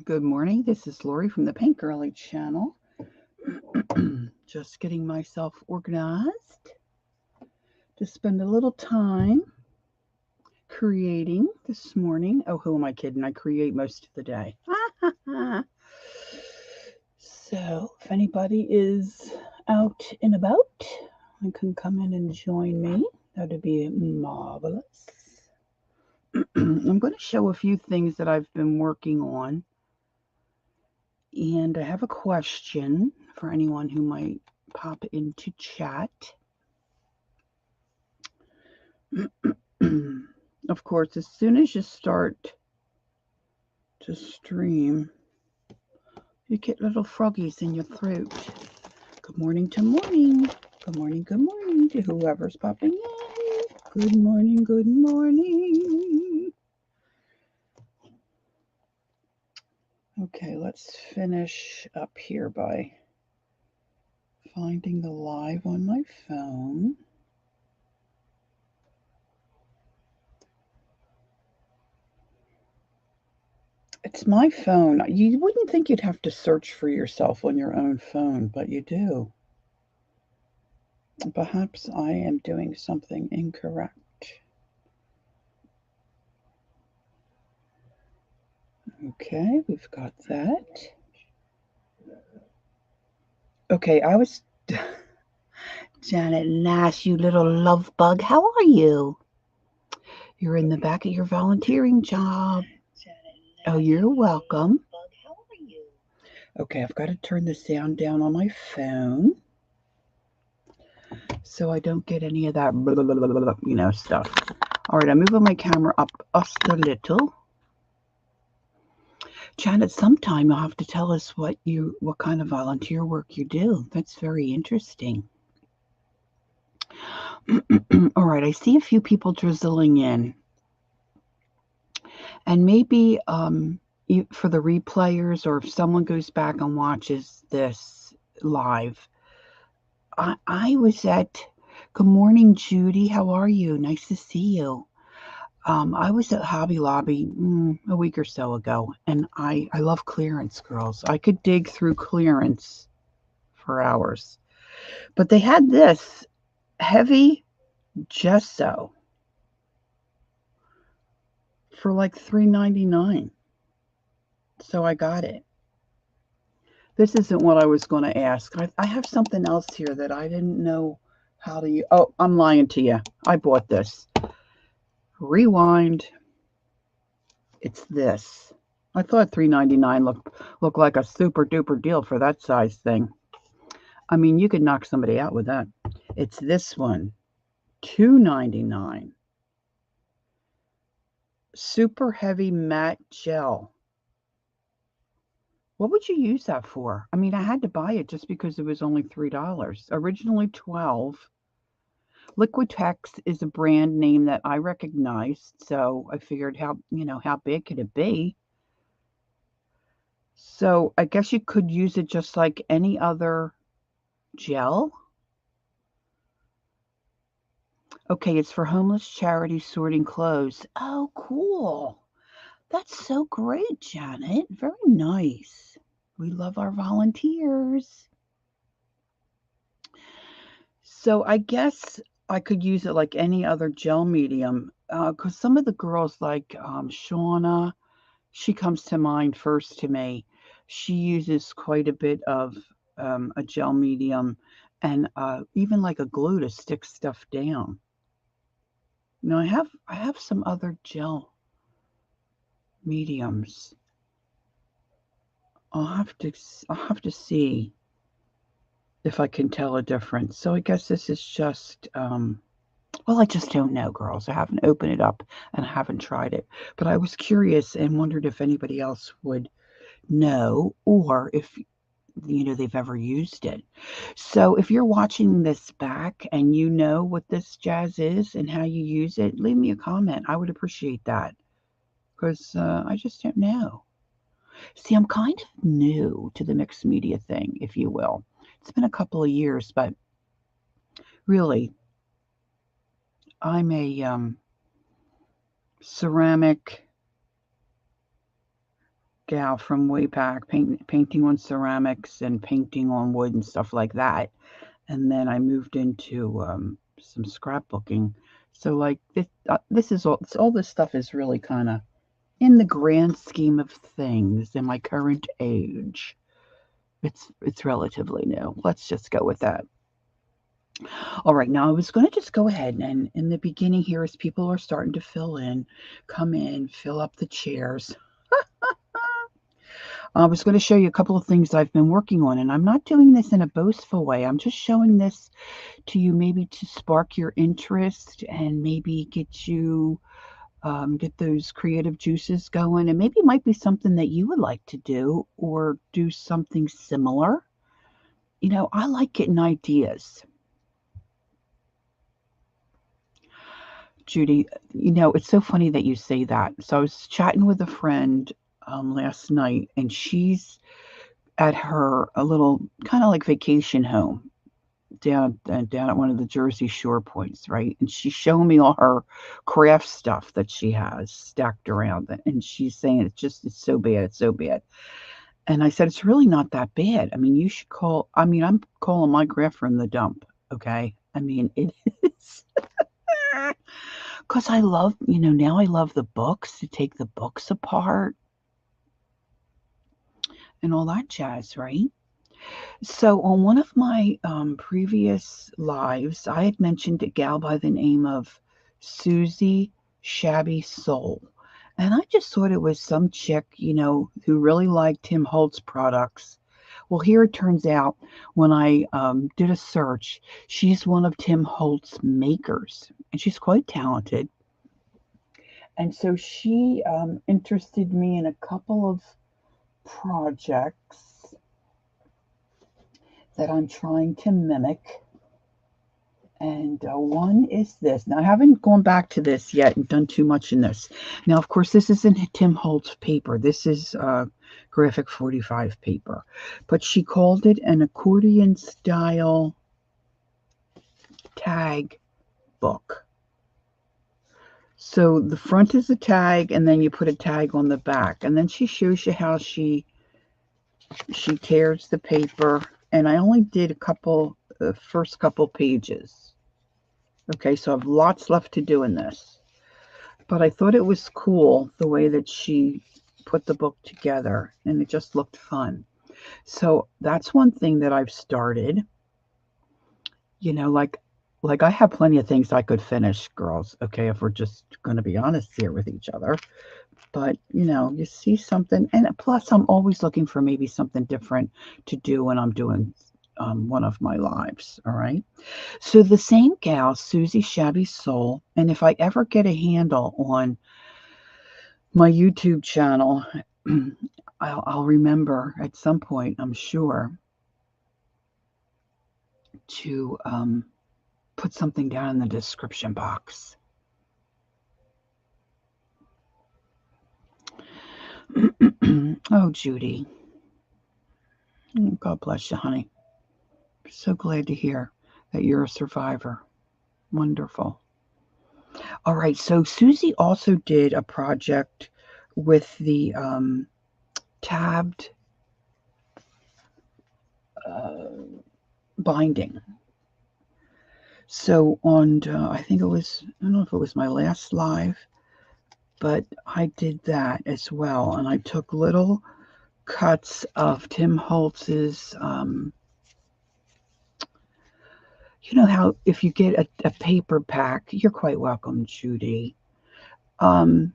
Good morning. This is Lori from the Paint Girly channel. Just getting myself organized to spend a little time creating this morning. Oh, who am I kidding? I create most of the day. So, if anybody is out and about and can come in and join me, that would be marvelous. I'm going to show a few things that I've been working on. And I have a question for anyone who might pop into chat. Of course, as soon as you start to stream, you get little froggies in your throat. Good morning to morning. Good morning to whoever's popping in. Good morning, good morning. Okay, let's finish up here by finding the live on my phone. It's my phone. You wouldn't think you'd have to search for yourself on your own phone, but you do. Perhaps I am doing something incorrect. Okay, we've got that. Okay, I was... Janet Nash, you little love bug, how are you? You're in the back of your volunteering job. Oh, you're welcome. Okay, I've got to turn the sound down on my phone so I don't get any of that, stuff. All right, I'm moving my camera up just a little. Janet, sometime you'll have to tell us what kind of volunteer work you do. That's very interesting. All right, I see a few people drizzling in. And maybe for the replayers, or if someone goes back and watches this live, I was at, good morning, Judy. How are you? Nice to see you. I was at Hobby Lobby a week or so ago, and I love clearance, girls. I could dig through clearance for hours. But they had this heavy gesso for like $3.99. So I got it. This isn't what I was going to ask. I have something else here that I didn't know how to use. Oh, I'm lying to you. I bought this. Rewind. It's this. I thought $3.99 looked like a super duper deal for that size thing. I mean, you could knock somebody out with that. It's this one. $2.99. Super heavy matte gel. What would you use that for? I mean, I had to buy it just because it was only $3. Originally $12. Liquitex is a brand name that I recognized, so I figured how big could it be? So I guess you could use it just like any other gel. Okay, it's for homeless charities sorting clothes. Oh, cool. That's so great, Janet. Very nice. We love our volunteers. So I guess I could use it like any other gel medium, because some of the girls like Shauna, she comes to mind first to me. She uses quite a bit of a gel medium and even like a glue to stick stuff down. Now I have some other gel mediums. I'll have to see if I can tell a difference. So I guess this is just well, I just don't know, girls. I haven't opened it up and I haven't tried it. But I was curious and wondered if anybody else would know, or if they've ever used it. So if you're watching this back and you know what this jazz is and how you use it, leave me a comment. I would appreciate that, because I just don't know. See, I'm kind of new to the mixed media thing, if you will. It's been a couple of years, but really, I'm a ceramic gal from way back, painting on ceramics and painting on wood and stuff like that. And then I moved into some scrapbooking. So like this is all this stuff is really kind of in the grand scheme of things in my current age. It's relatively new. Let's just go with that. All right, now I was going to just go ahead and in the beginning here, as people are starting to come in, fill up the chairs. I was going to show you a couple of things I've been working on, and I'm not doing this in a boastful way. I'm just showing this to you maybe to spark your interest and maybe get those creative juices going, and maybe it might be something that you would like to do or do something similar. You know, I like getting ideas. Judy, you know, it's so funny that you say that. So I was chatting with a friend last night, and she's at her a little kind of like vacation home down at one of the Jersey Shore points, right? And she's showing me all her craft stuff that she has stacked around, and she's saying it's so bad, it's so bad. And I said it's really not that bad. I mean, you should call. I mean, I'm calling my craft from the dump. Okay, I mean it is. Because I love, you know, now I love the books, to take the books apart and all that jazz, right? So, on one of my previous lives, I had mentioned a gal by the name of Susie Shabby Soul. And I just thought it was some chick, you know, who really liked Tim Holtz products. Well, here it turns out when I did a search, she's one of Tim Holtz makers, and she's quite talented. And so she interested me in a couple of projects that I'm trying to mimic. And one is this. Now, I haven't gone back to this yet and done too much in this. Now, of course, this isn't Tim Holtz paper. This is graphic 45 paper. But she called it an accordion style tag book. So the front is a tag, and then you put a tag on the back. And then she shows you how she tears the paper. And I only did the first couple pages. Okay, so I have lots left to do in this. But I thought it was cool the way that she put the book together, and it just looked fun. So that's one thing that I've started. You know, like I have plenty of things I could finish, girls, okay, if we're just going to be honest here with each other. But, you know, you see something, and plus I'm always looking for maybe something different to do when I'm doing one of my lives, all right? So the same gal, Susie Shabby Soul, and if I ever get a handle on my YouTube channel, I'll remember at some point, I'm sure, to put something down in the description box. Oh, Judy. God bless you, honey. So glad to hear that you're a survivor. Wonderful. All right, so Susie also did a project with the tabbed binding. So on, I think it was, I don't know if it was my last live, but I did that as well. And I took little cuts of Tim Holtz's, you know how if you get a paper pack, you're quite welcome, Judy. From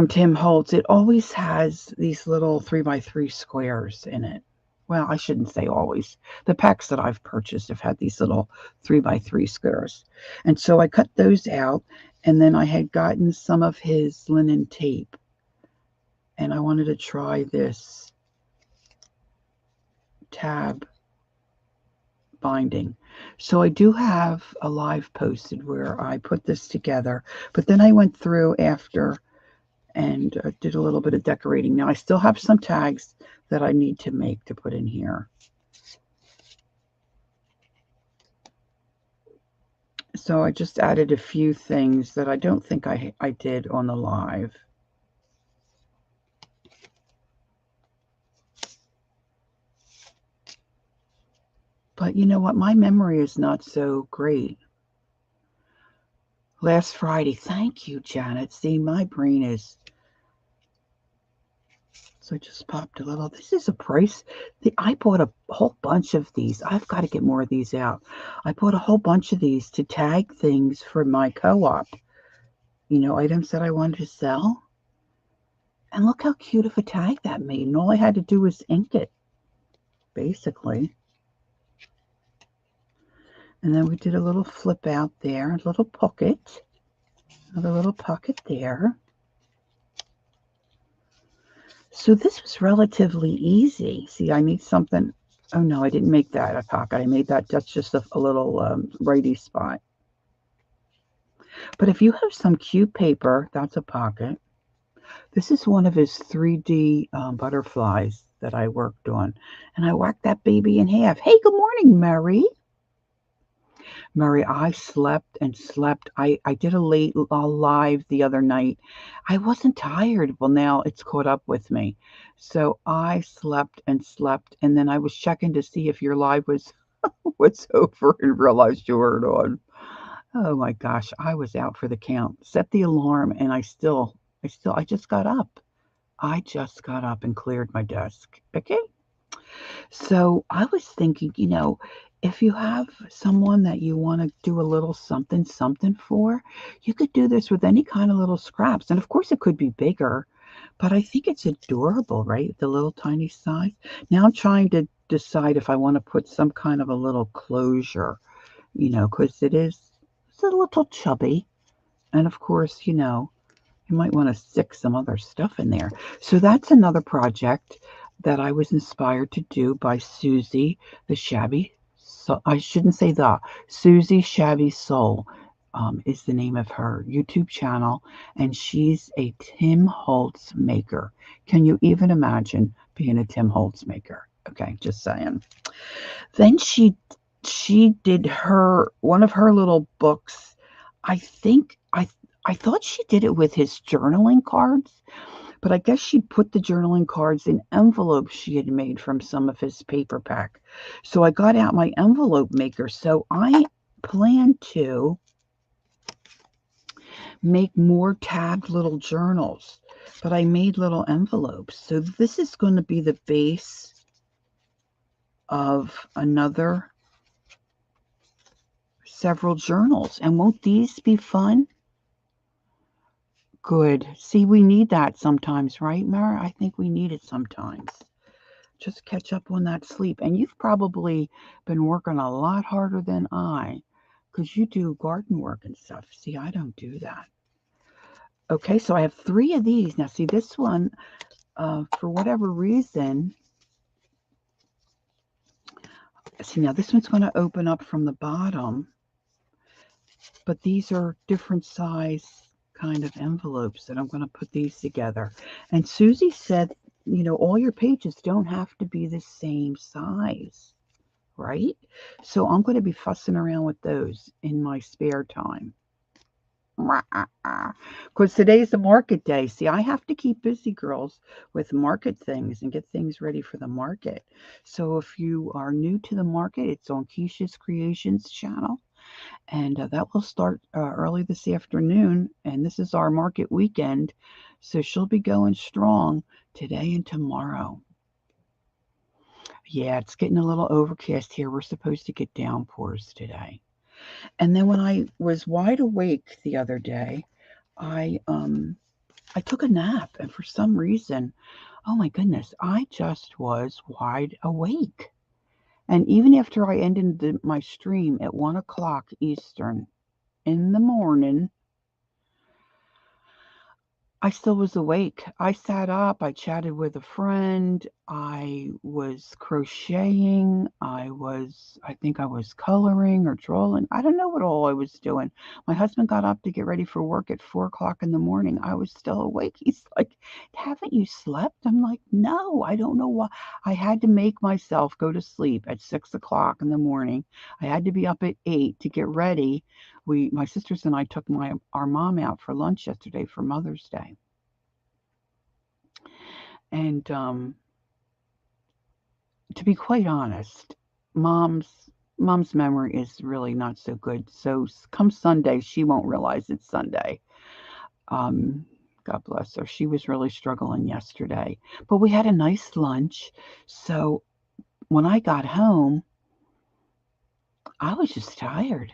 Tim Holtz, it always has these little 3x3 squares in it. Well, I shouldn't say always. The packs that I've purchased have had these little 3x3 squares. And so I cut those out, and then I had gotten some of his linen tape. And I wanted to try this tab binding. So I do have a live posted where I put this together, but then I went through after and did a little bit of decorating. Now I still have some tags that I need to make to put in here. So I just added a few things that I don't think I did on the live. But you know what? My memory is not so great. Last Friday. Thank you, Janet. See, my brain is... So I just popped a little. This is a price. I bought a whole bunch of these. I've got to get more of these out. I bought a whole bunch of these to tag things for my co-op. You know, items that I wanted to sell. And look how cute of a tag that made. And all I had to do was ink it, basically. And then we did a little flip out there, a little pocket. Another little pocket there. So this was relatively easy. See, I made something. Oh no, I didn't make that a pocket. I made that, that's just a little righty spot. But if you have some cute paper, that's a pocket. This is one of his 3D butterflies that I worked on. And I whacked that baby in half. Hey, good morning, Mary. Murray, I slept and slept. I did a late live the other night. I wasn't tired. Well, now it's caught up with me. So I slept and slept, and then I was checking to see if your live was over and realized you weren't on. Oh my gosh, I was out for the count. Set the alarm, and I just got up. I just got up and cleared my desk. Okay. So I was thinking, if you have someone that you want to do a little something, something for, you could do this with any kind of little scraps. And of course, it could be bigger, but I think it's adorable, right? The little tiny size. Now I'm trying to decide if I want to put some kind of a little closure, because it's a little chubby. And of course, you might want to stick some other stuff in there. So that's another project that I was inspired to do by Susie the Shabby. So I shouldn't say Susie Shabby Soul is the name of her YouTube channel, and she's a Tim Holtz maker. Can you even imagine being a Tim Holtz maker? Okay, just saying. Then she did one of her little books. I think I thought she did it with his journaling cards, but I guess she put the journaling cards in envelopes she had made from some of his paper pack. So I got out my envelope maker. So I plan to make more tabbed little journals, but I made little envelopes. So this is going to be the base of another several journals. And won't these be fun? Good. See, we need that sometimes, right, Mara? I think we need it sometimes. Just catch up on that sleep. And you've probably been working a lot harder than I, because you do garden work and stuff. See, I don't do that. Okay, so I have 3 of these. Now, see, this one, for whatever reason, see, now this one's going to open up from the bottom, but these are different size kind of envelopes that I'm going to put these together. And Susie said, all your pages don't have to be the same size, right? So I'm going to be fussing around with those in my spare time. Because today's the market day. See, I have to keep busy, girls, with market things and get things ready for the market. So if you are new to the market, it's on Keisha's Creations channel. And that will start early this afternoon. And this is our market weekend. So she'll be going strong today and tomorrow. Yeah, it's getting a little overcast here. We're supposed to get downpours today. And then when I was wide awake the other day, I took a nap, and for some reason, oh my goodness, I just was wide awake. And even after I ended my stream at 1 o'clock Eastern in the morning, I still was awake. I sat up, I chatted with a friend, I was crocheting, I think I was coloring or drawing. I don't know what all I was doing. My husband got up to get ready for work at 4 o'clock in the morning. I was still awake. He's like, haven't you slept? I'm like, no, I don't know why. I had to make myself go to sleep at 6 o'clock in the morning. I had to be up at 8 to get ready. My sisters and I took our mom out for lunch yesterday for Mother's Day. And to be quite honest, mom's memory is really not so good. So come Sunday, she won't realize it's Sunday. Um, God bless her. She was really struggling yesterday. But we had a nice lunch. So when I got home, I was just tired.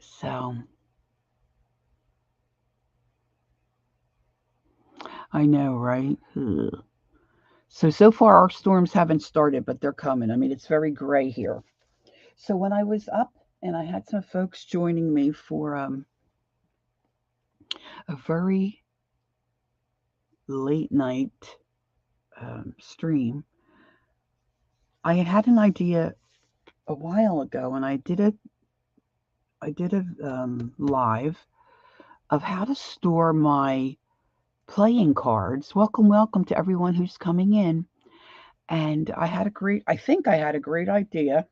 So I know, right? Ugh. So far our storms haven't started, but they're coming. I mean, it's very gray here. So when I was up and I had some folks joining me for a very late night stream, I had an idea a while ago, and I did a live of how to store my playing cards. Welcome, welcome to everyone who's coming in. And I think I had a great idea.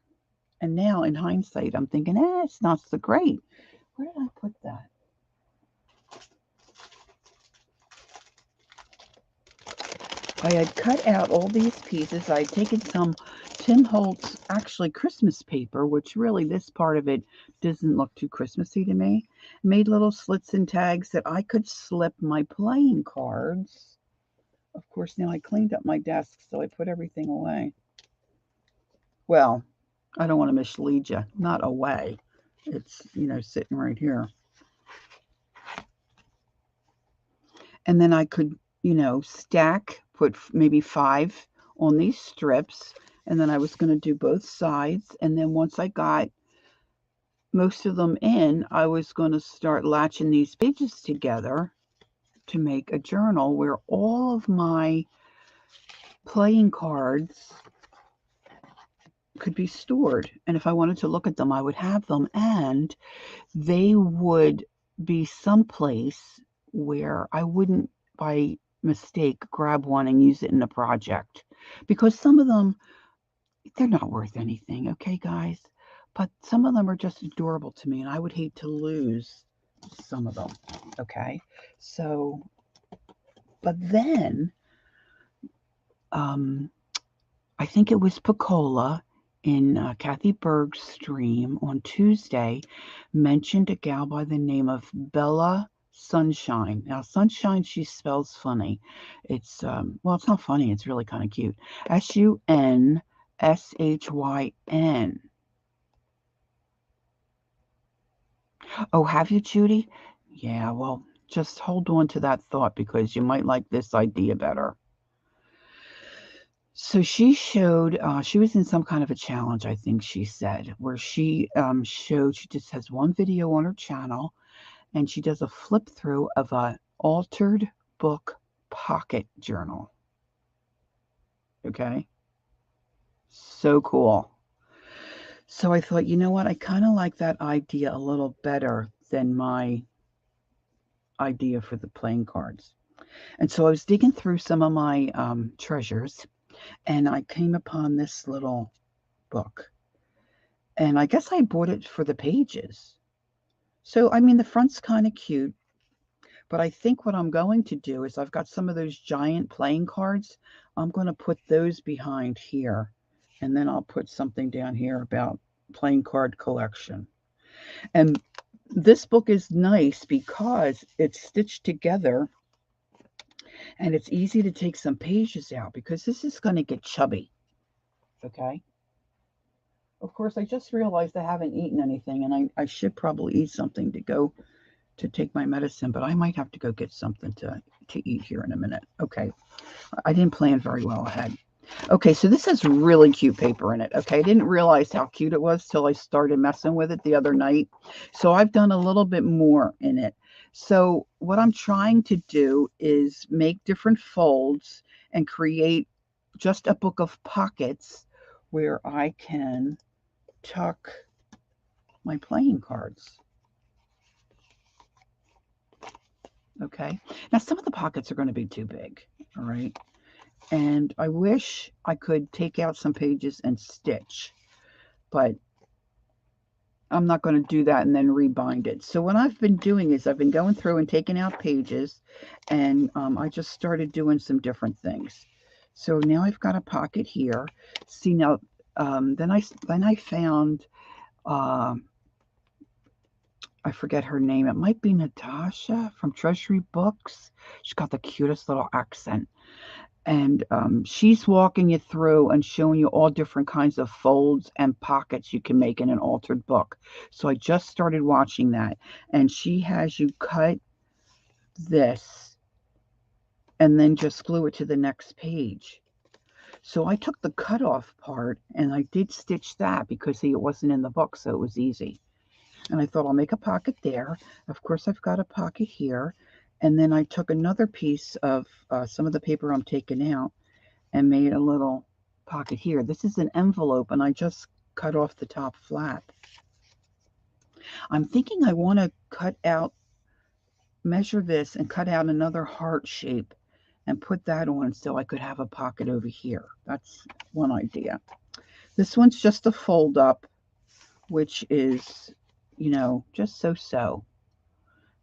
And now in hindsight, I'm thinking, it's not so great. Where did I put that? I had cut out all these pieces. I had taken some Tim Holtz, actually Christmas paper, which really this part of it doesn't look too Christmassy to me. Made little slits and tags that I could slip my playing cards. Of course, now I cleaned up my desk, so I put everything away. Well, I don't want to mislead you. Not away. It's, sitting right here. And then I could, stack, put maybe 5 on these strips. And then I was going to do both sides. And then once I got most of them in, I was going to start latching these pages together to make a journal where all of my playing cards could be stored. And if I wanted to look at them, I would have them. And they would be someplace where I wouldn't, by mistake, grab one and use it in a project. Because some of them, they're not worth anything, okay, guys? But some of them are just adorable to me, and I would hate to lose some of them, okay? So, but then, I think it was Picola in Kathy Berg's stream on Tuesday mentioned a gal by the name of Bella Sunshine. Now, Sunshine, she spells funny. It's, it's not funny. It's really kind of cute. Sunshyn. Oh, have you, Judy? Yeah, well, just hold on to that thought because you might like this idea better. So she showed, she was in some kind of a challenge, I think she said, where she showed, she just has one video on her channel, and she does a flip through of a altered book pocket journal. Okay? So cool. So I thought, you know what? I kind of like that idea a little better than my idea for the playing cards. And so I was digging through some of my treasures, and I came upon this little book. And I guess I bought it for the pages. So, I mean, the front's kind of cute, but I think what I'm going to do is I've got some of those giant playing cards. I'm going to put those behind here, and then I'll put something down here about playing card collection. And this book is nice because it's stitched together, and it's easy to take some pages out because this is going to get chubby. Okay? Of course, I just realized I haven't eaten anything, and I should probably eat something to go to take my medicine, but I might have to go get something to eat here in a minute. Okay. I didn't plan very well ahead. Okay, so this has really cute paper in it. Okay, I didn't realize how cute it was till I started messing with it the other night. So I've done a little bit more in it. So what I'm trying to do is make different folds and create just a book of pockets where I can tuck my playing cards. Okay. Now, some of the pockets are going to be too big. All right. And I wish I could take out some pages and stitch, but I'm not going to do that and then rebind it. So what I've been doing is I've been going through and taking out pages, and I just started doing some different things. So now I've got a pocket here. See now, then I found, uh, I forget her name. It might be Natasha from Treasury Books. She's got the cutest little accent. And she's walking you through and showing you all different kinds of folds and pockets you can make in an altered book. So I just started watching that. And she has you cut this and then just glue it to the next page. So I took the cutoff part and I did stitch that because see, it wasn't in the book, so it was easy. And I thought I'll make a pocket there. Of course, I've got a pocket here. And then I took another piece of some of the paper I'm taking out and made a little pocket here. This is an envelope, and I just cut off the top flap. I'm thinking I want to measure this and cut out another heart shape and put that on so I could have a pocket over here. That's one idea. This one's just a fold up, which is, just so.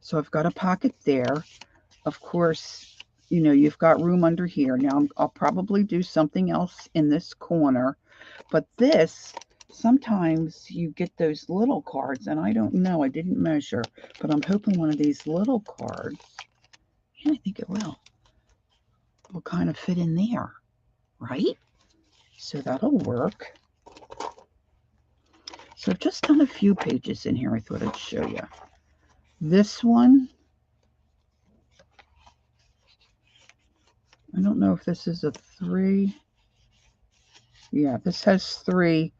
So I've got a pocket there. Of course, you've got room under here. Now I'll probably do something else in this corner, but this, sometimes you get those little cards, and I don't know, I didn't measure, but I'm hoping one of these little cards, and I think it will kind of fit in there, right? So that'll work. So I've just done a few pages in here. I thought I'd show you. This one, I don't know if this is a 3. Yeah, this has three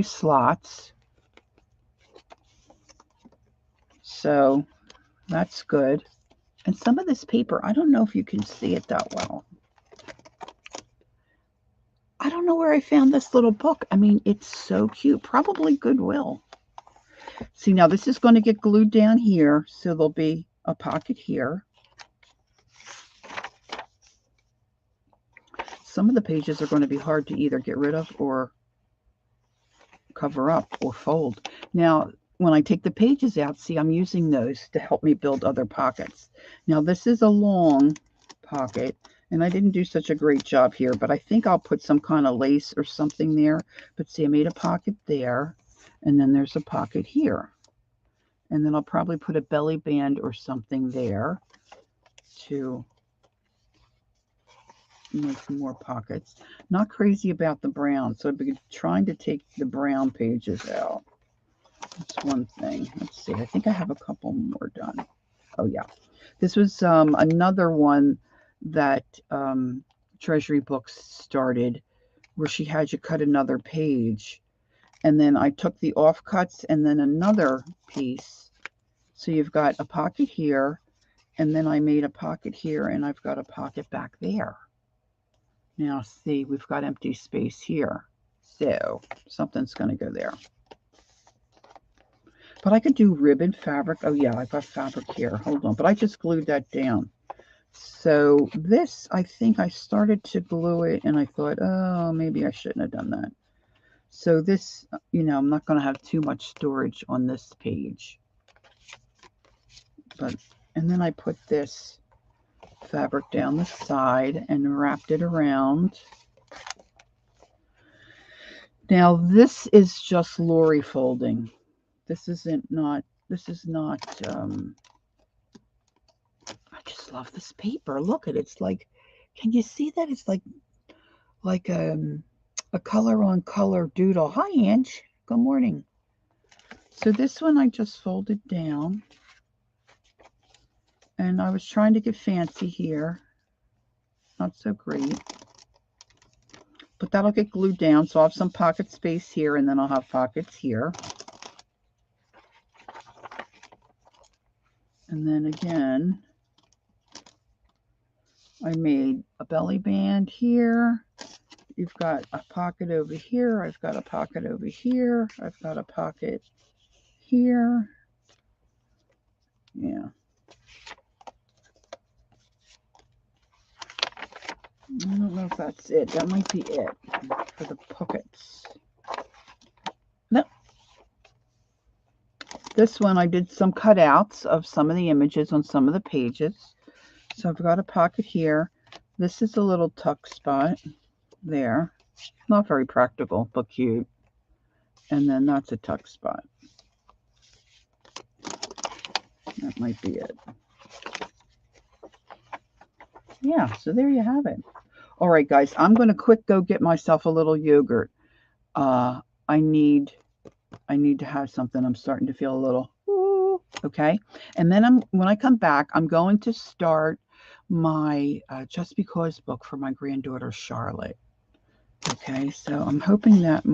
slots. So that's good. And some of this paper, I don't know if you can see it that well. I don't know where I found this little book. I mean, it's so cute. Probably Goodwill. See, now this is going to get glued down here, so there'll be a pocket here. Some of the pages are going to be hard to either get rid of or cover up or fold. Now, when I take the pages out, see, I'm using those to help me build other pockets. Now, this is a long pocket, and I didn't do such a great job here, but I think I'll put some kind of lace or something there. But see, I made a pocket there, and then there's a pocket here. And then I'll probably put a belly band or something there to make some more pockets. Not crazy about the brown, so I've been trying to take the brown pages out. That's one thing. Let's see. I think I have a couple more done. Oh, yeah. This was another one that Treasury Books started where she had you cut another page. And then I took the offcuts and then another piece. So you've got a pocket here, and then I made a pocket here, and I've got a pocket back there. Now, see, we've got empty space here. So something's going to go there. But I could do ribbon fabric. Oh, yeah, I've got fabric here. Hold on. But I just glued that down. So this, I think I started to glue it, and I thought, oh, maybe I shouldn't have done that. So this, I'm not going to have too much storage on this page. And then I put this fabric down the side and wrapped it around. Now, this is just Lori folding. This is not, I just love this paper. Look at it. It's like, can you see that? It's like a color on color doodle. Hi, Ange. Good morning. So this one I just folded down. And I was trying to get fancy here. Not so great. But that'll get glued down. So I'll have some pocket space here, and then I'll have pockets here. And then again, I made a belly band here. You've got a pocket over here. I've got a pocket over here. I've got a pocket here. Yeah. I don't know if that's it. That might be it for the pockets. No. This one I did some cutouts of some of the images on some of the pages. So I've got a pocket here. This is a little tuck spot there. Not very practical, but cute. And then that's a tuck spot. That might be it. Yeah, so there you have it. All right, guys, I'm going to quick go get myself a little yogurt. I need to have something. I'm starting to feel a little, okay. And then when I come back, I'm going to start my Just Because book for my granddaughter, Charlotte. Okay, so I'm hoping that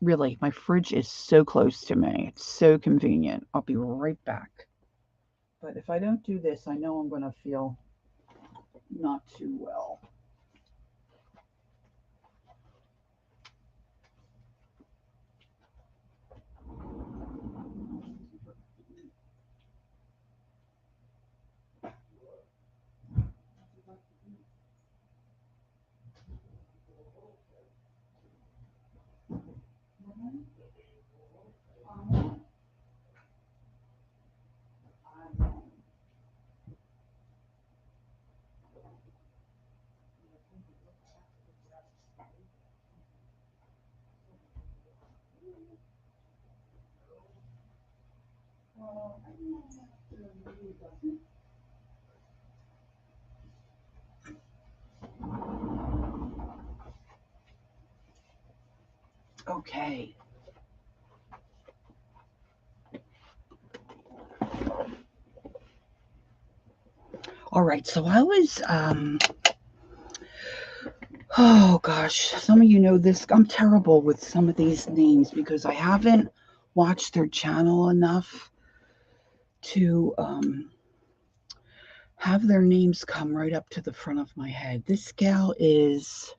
really, my fridge is so close to me. It's so convenient. I'll be right back. But if I don't do this, I know I'm going to feel not too well. Okay. All right, so I was, oh gosh, some of you know this. I'm terrible with some of these names because I haven't watched their channel enough to have their names come right up to the front of my head. This gal is,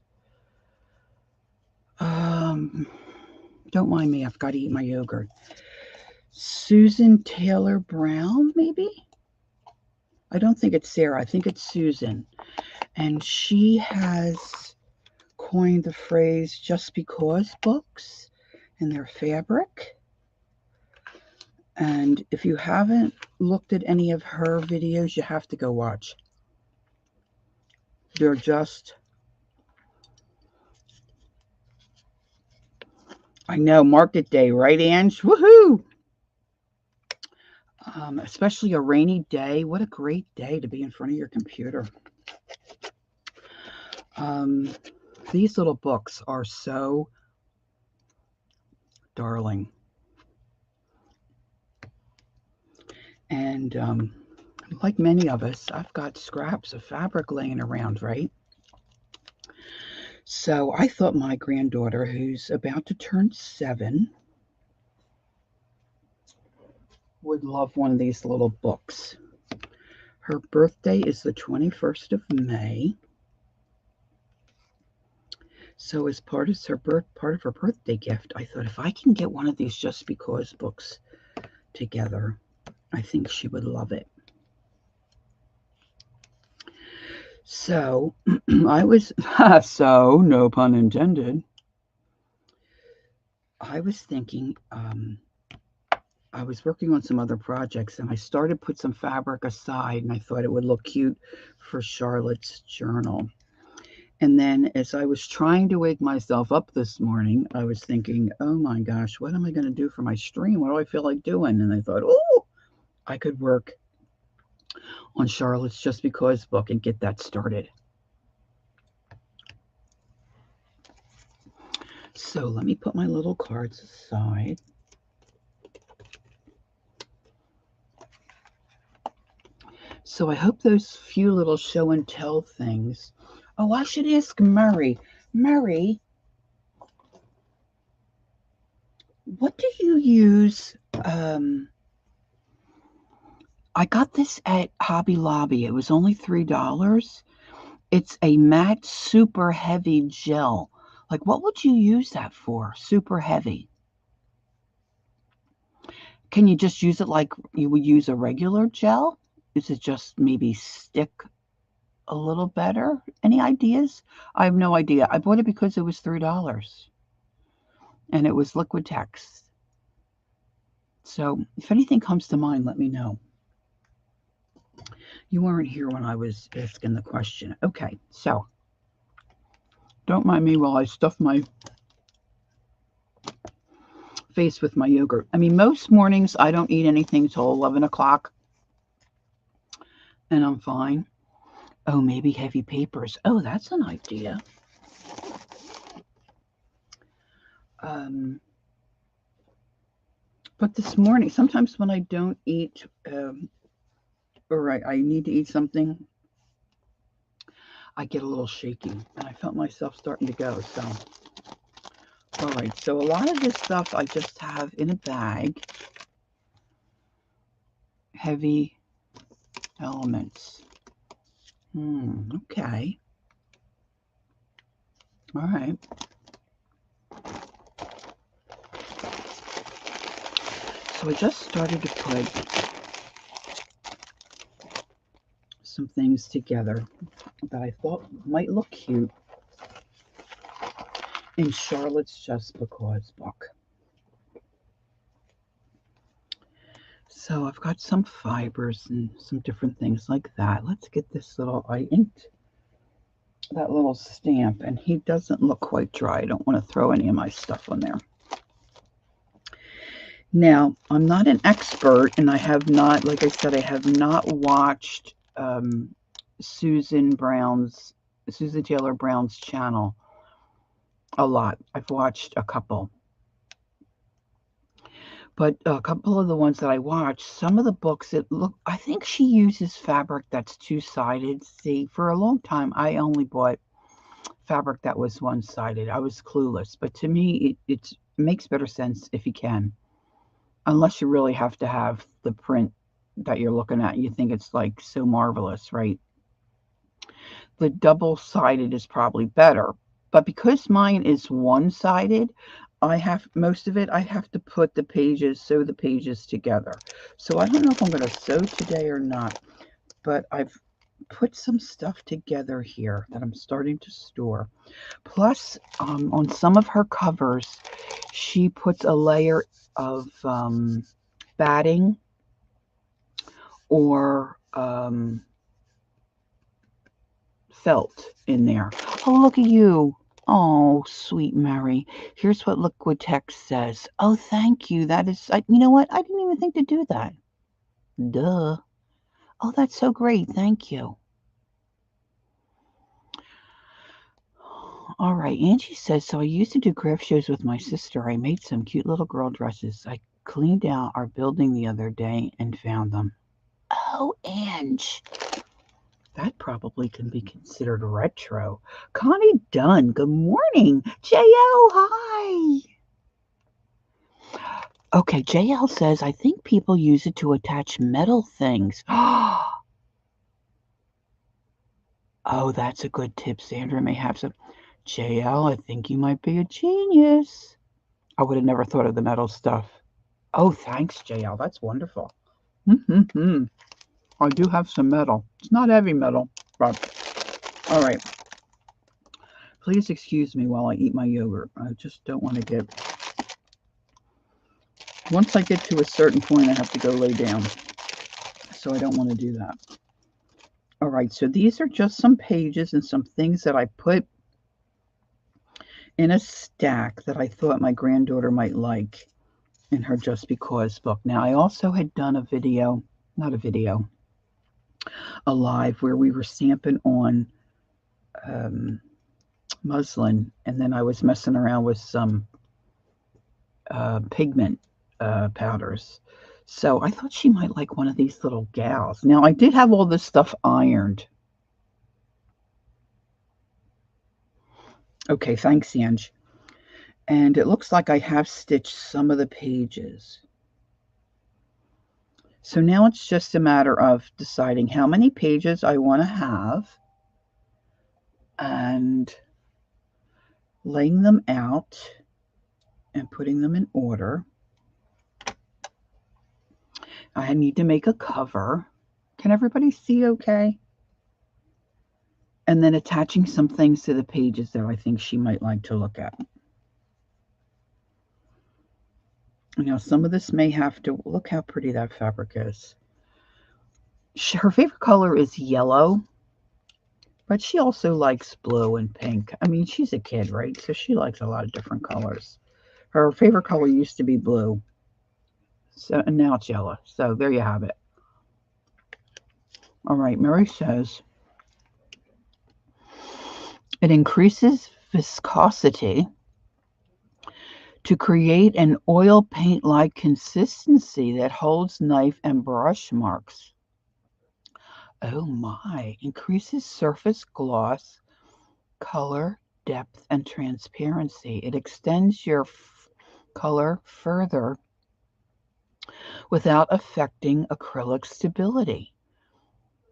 don't mind me, I've got to eat my yogurt. Susan Taylor Brown, maybe? I don't think it's Sarah. I think it's Susan. And she has coined the phrase Just Because books and their fabric. And if you haven't looked at any of her videos, you have to go watch. They're just, I know, market day, right, Ange? Woohoo! Especially a rainy day. What a great day to be in front of your computer. These little books are so darling. And like many of us, I've got scraps of fabric laying around, right? So I thought my granddaughter, who's about to turn 7, would love one of these little books. Her birthday is the 21st of May. So as part of her birthday gift, I thought if I can get one of these Just Because books together, I think she would love it. So I was, so no pun intended, I was thinking, I was working on some other projects and I started to put some fabric aside and I thought it would look cute for Charlotte's journal. And then as I was trying to wake myself up this morning, I was thinking, oh my gosh, what am I going to do for my stream? What do I feel like doing? And I thought, oh, I could work on Charlotte's Just Because book and get that started. So let me put my little cards aside. So I hope those few little show and tell things. Oh, I should ask Murray. Murray, what do you use? I got this at Hobby Lobby. It was only $3. It's a matte super heavy gel. Like, what would you use that for? Super heavy. Can you just use it like you would use a regular gel? Is it just maybe stick a little better? Any ideas? I have no idea. I bought it because it was $3 and it was liquid text. So if anything comes to mind, let me know. You weren't here when I was asking the question. Okay, so don't mind me while I stuff my face with my yogurt. I mean, most mornings I don't eat anything till 11 o'clock, and I'm fine. Oh, maybe heavy papers. Oh, that's an idea. But this morning, sometimes when I don't eat, or I need to eat something, I get a little shaky, and I felt myself starting to go. So, all right. So a lot of this stuff I just have in a bag. Heavy elements. Okay. All right. So I just started to put some things together that I thought might look cute in Charlotte's Just Because book. So I've got some fibers and some different things like that. Let's get this little, I inked that little stamp, and he doesn't look quite dry. I don't want to throw any of my stuff on there. Now, I'm not an expert, and I have not, like I said, I have not watched Susan Taylor Brown's channel a lot. I've watched a couple. But a couple of the ones that I watched, some of the books, I think she uses fabric that's two-sided. See, for a long time, I only bought fabric that was one-sided. I was clueless. But to me, it makes better sense if you can. Unless you really have to have the print that you're looking at. You think it's like so marvelous, right? The double-sided is probably better. But because mine is one-sided, most of it, I have to put sew the pages together. So I don't know if I'm going to sew today or not, but I've put some stuff together here that I'm starting to store. Plus, on some of her covers, she puts a layer of batting or felt in there. Oh, look at you. Oh, sweet Mary. Here's what Liquid Text says. Oh, thank you. That is, you know what? I didn't even think to do that. Duh. Oh, that's so great. Thank you. All right. Angie says, so I used to do craft shows with my sister. I made some cute little girl dresses. I cleaned out our building the other day and found them. Oh, Ange. That probably can be considered retro. Connie Dunn, good morning. JL, hi. Okay, JL says, I think people use it to attach metal things. Oh, that's a good tip. Sandra may have some. JL, I think you might be a genius. I would have never thought of the metal stuff. Oh, thanks, JL. That's wonderful. I do have some metal. It's not heavy metal, but all right. Please excuse me while I eat my yogurt. I just don't want to get... Once I get to a certain point, I have to go lay down. So I don't want to do that. All right, so these are just some pages and some things that I put in a stack that I thought my granddaughter might like in her Just Because book. Now, I also had done a live where we were stamping on muslin, and then I was messing around with some pigment powders. So I thought she might like one of these little gals. Now, I did have all this stuff ironed. Okay, thanks, Ange. And it looks like I have stitched some of the pages. So now it's just a matter of deciding how many pages I want to have and laying them out and putting them in order. I need to make a cover. Can everybody see okay? And then attaching some things to the pages that I think she might like to look at. Now, some of this may have to, look how pretty that fabric is. Her favorite color is yellow, but she also likes blue and pink. I mean, she's a kid, right? So she likes a lot of different colors. Her favorite color used to be blue, so and now it's yellow. So there you have it. All right, Mary says it increases viscosity to create an oil paint-like consistency that holds knife and brush marks. Oh my, increases surface gloss, color, depth, and transparency. It extends your color further without affecting acrylic stability,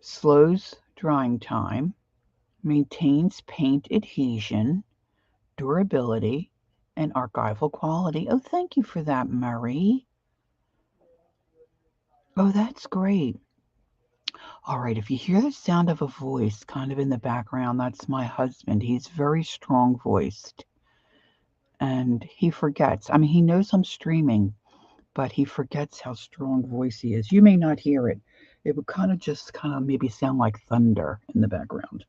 slows drying time, maintains paint adhesion, durability, and archival quality. Oh, thank you for that, Marie. Oh, that's great. All right, if you hear the sound of a voice kind of in the background, that's my husband. He's very strong voiced and he forgets. I mean, he knows I'm streaming, but he forgets how strong voice he is. You may not hear it. It would kind of maybe sound like thunder in the background.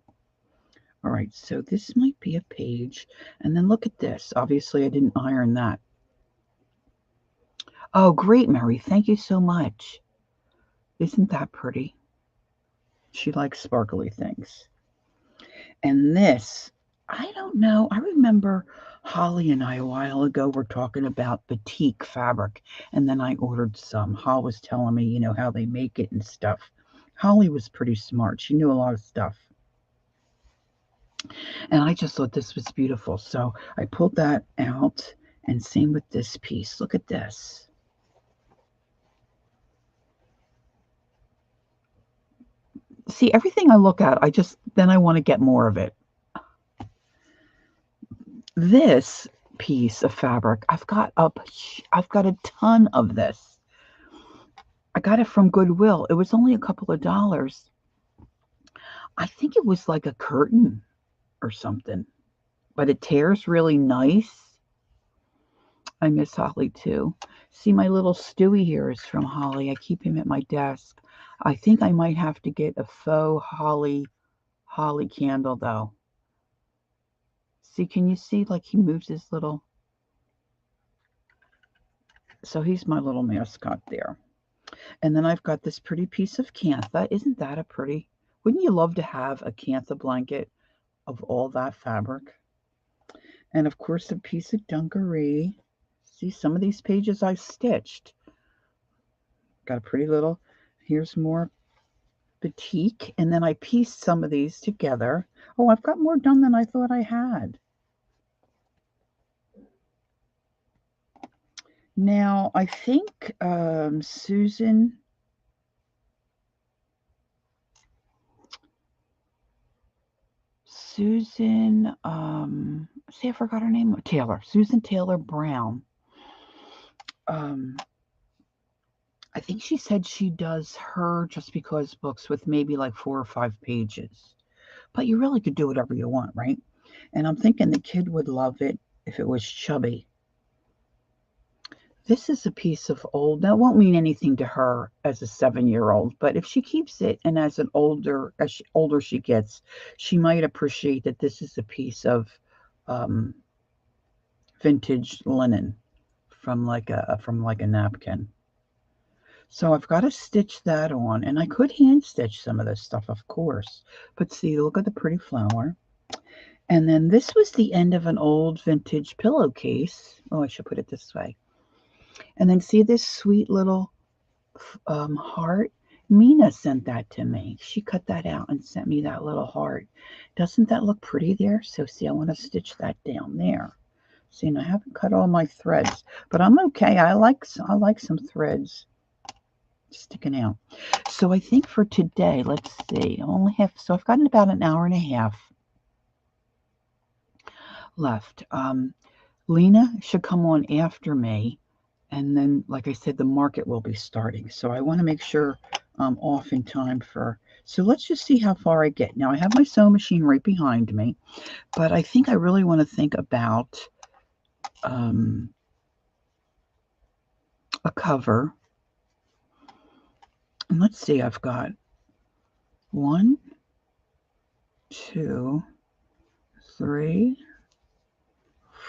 All right, so this might be a page. And then look at this. Obviously, I didn't iron that. Oh, great, Mary. Thank you so much. Isn't that pretty? She likes sparkly things. And this, I don't know. I remember Holly and I a while ago were talking about batik fabric, and then I ordered some. Holly was telling me, how they make it and stuff. Holly was pretty smart. She knew a lot of stuff. And I just thought this was beautiful. So I pulled that out, and same with this piece. Look at this. See, everything I look at, then I want to get more of it. This piece of fabric, I've got a ton of this. I got it from Goodwill. It was only a couple of dollars. I think it was like a curtain or something, but it tears really nice. I miss Holly too. See, my little Stewie here is from Holly. I keep him at my desk. I think I might have to get a faux holly candle though. See, can you see like he moves his little. So he's my little mascot there. And then I've got this pretty piece of cantha. Isn't that a pretty? Wouldn't you love to have a cantha blanket of all that fabric? And of course, a piece of dungaree. See, some of these pages I stitched. Got a pretty little, here's more batik. And then I pieced some of these together. Oh, I've got more done than I thought I had. Now, I think Susan see, I forgot her name. Taylor. Susan Taylor Brown. I think she said she does her Just Because books with maybe like 4 or 5 pages. But you really could do whatever you want, right? And I'm thinking the kid would love it if it was chubby. This is a piece of old. That won't mean anything to her as a 7-year-old, but if she keeps it and as older she gets, she might appreciate that this is a piece of um, vintage linen from like a napkin. So I've got to stitch that on, and I could hand stitch some of this stuff, of course. But see, look at the pretty flower. And then this was the end of an old vintage pillowcase. Oh, I should put it this way. And then see this sweet little heart? Mina sent that to me. She cut that out and sent me that little heart. Doesn't that look pretty there? So see, I want to stitch that down there. See, and I haven't cut all my threads, but I'm okay. I like some threads sticking out. So I think for today, let's see. I've gotten about an hour and a half left. Lena should come on after me. And then, like I said, the market will be starting. So I want to make sure I'm off in time for. So let's just see how far I get. Now I have my sewing machine right behind me, but I think I really want to think about a cover. And let's see, I've got 1, 2, 3,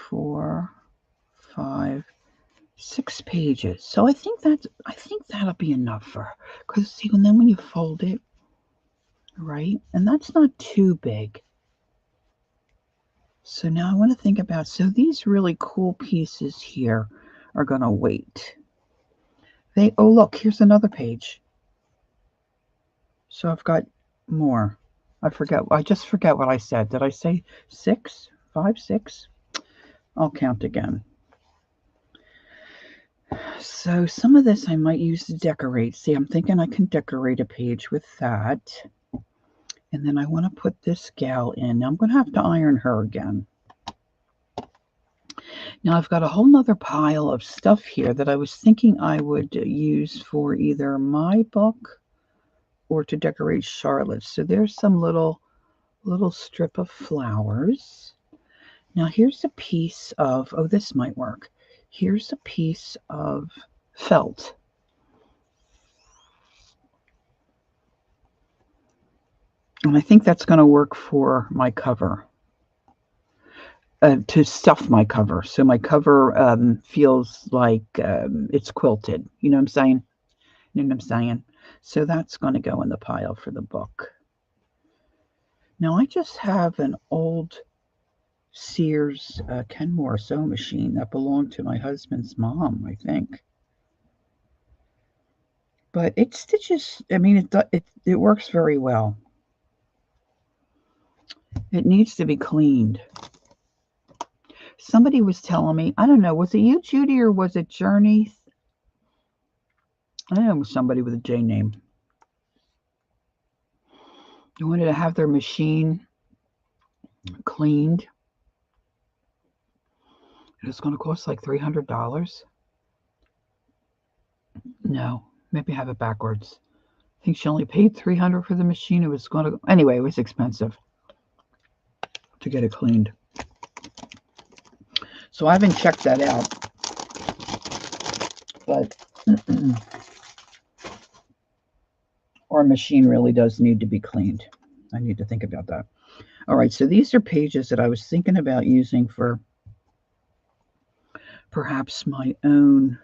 4, 5, 6 pages. So I think that'll be enough for her. Because see, and then when you fold it, right, and that's not too big. So now I want to think about, so these really cool pieces here are going to wait. Oh look, here's another page. So I've got more. I just forget what I said. Did I say 6? 5, 6? I'll count again. So some of this I might use to decorate. See, I'm thinking I can decorate a page with that. And then I want to put this gal in. Now I'm going to have to iron her again. Now I've got a whole nother pile of stuff here that I was thinking I would use for either my book or to decorate Charlotte's. So there's some little strip of flowers. Now here's a piece of, oh, this might work. Here's a piece of felt. And I think that's going to work for my cover. To stuff my cover. So my cover feels like it's quilted. You know what I'm saying? You know what I'm saying? So that's going to go in the pile for the book. Now I just have an old Sears Kenmore sewing machine that belonged to my husband's mom, I think. But it stitches, I mean, it works very well. It needs to be cleaned. Somebody was telling me, I don't know, was it you, Judy, or was it Journey? I don't know, it was somebody with a J name. They wanted to have their machine cleaned. It's going to cost like $300. No, maybe I have it backwards. I think she only paid $300 for the machine. It was going to, anyway, it was expensive to get it cleaned. So I haven't checked that out. But our machine really does need to be cleaned. I need to think about that. All right, so these are pages that I was thinking about using for perhaps my own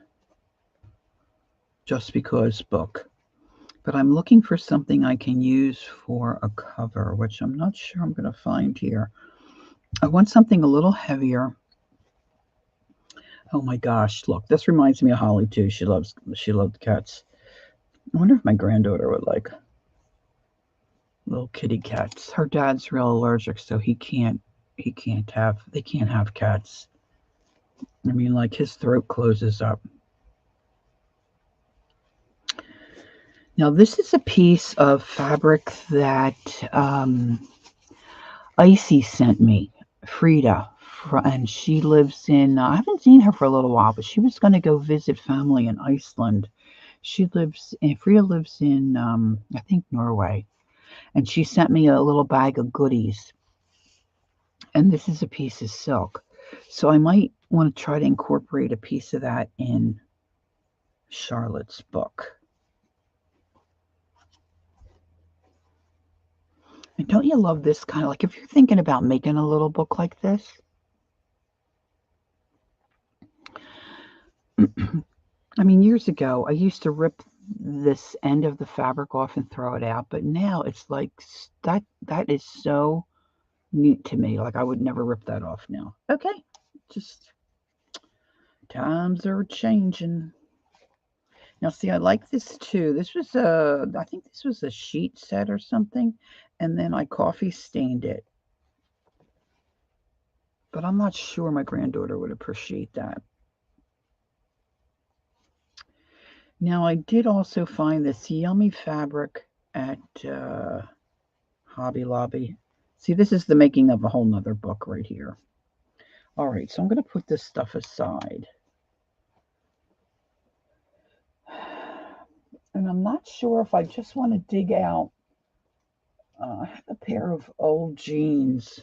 Just Because book. But I'm looking for something I can use for a cover, which I'm not sure I'm going to find here. I want something a little heavier. Oh my gosh, look, this reminds me of Holly too. She loved cats. I wonder if my granddaughter would like little kitty cats. Her dad's real allergic, so they can't have cats. I mean, like his throat closes up. Now this is a piece of fabric that Icy sent me, Frida, and she lives in, I haven't seen her for a little while, but she was going to go visit family in Iceland. Frida lives in, I think, Norway, and she sent me a little bag of goodies. And this is a piece of silk. So I might want to try to incorporate a piece of that in Charlotte's book. And don't you love this kind of, like, if you're thinking about making a little book like this? I mean, years ago, I used to rip this end of the fabric off and throw it out, but now it's like that is so neat to me. Like, I would never rip that off now. Okay, just times are changing. Now, see, I like this too. This was I think this was a sheet set or something, and then I coffee stained it. But I'm not sure my granddaughter would appreciate that. Now, I did also find this yummy fabric at Hobby Lobby. See, this is the making of a whole nother book right here. All right, so I'm going to put this stuff aside. And I'm not sure if I just want to dig out. I have a pair of old jeans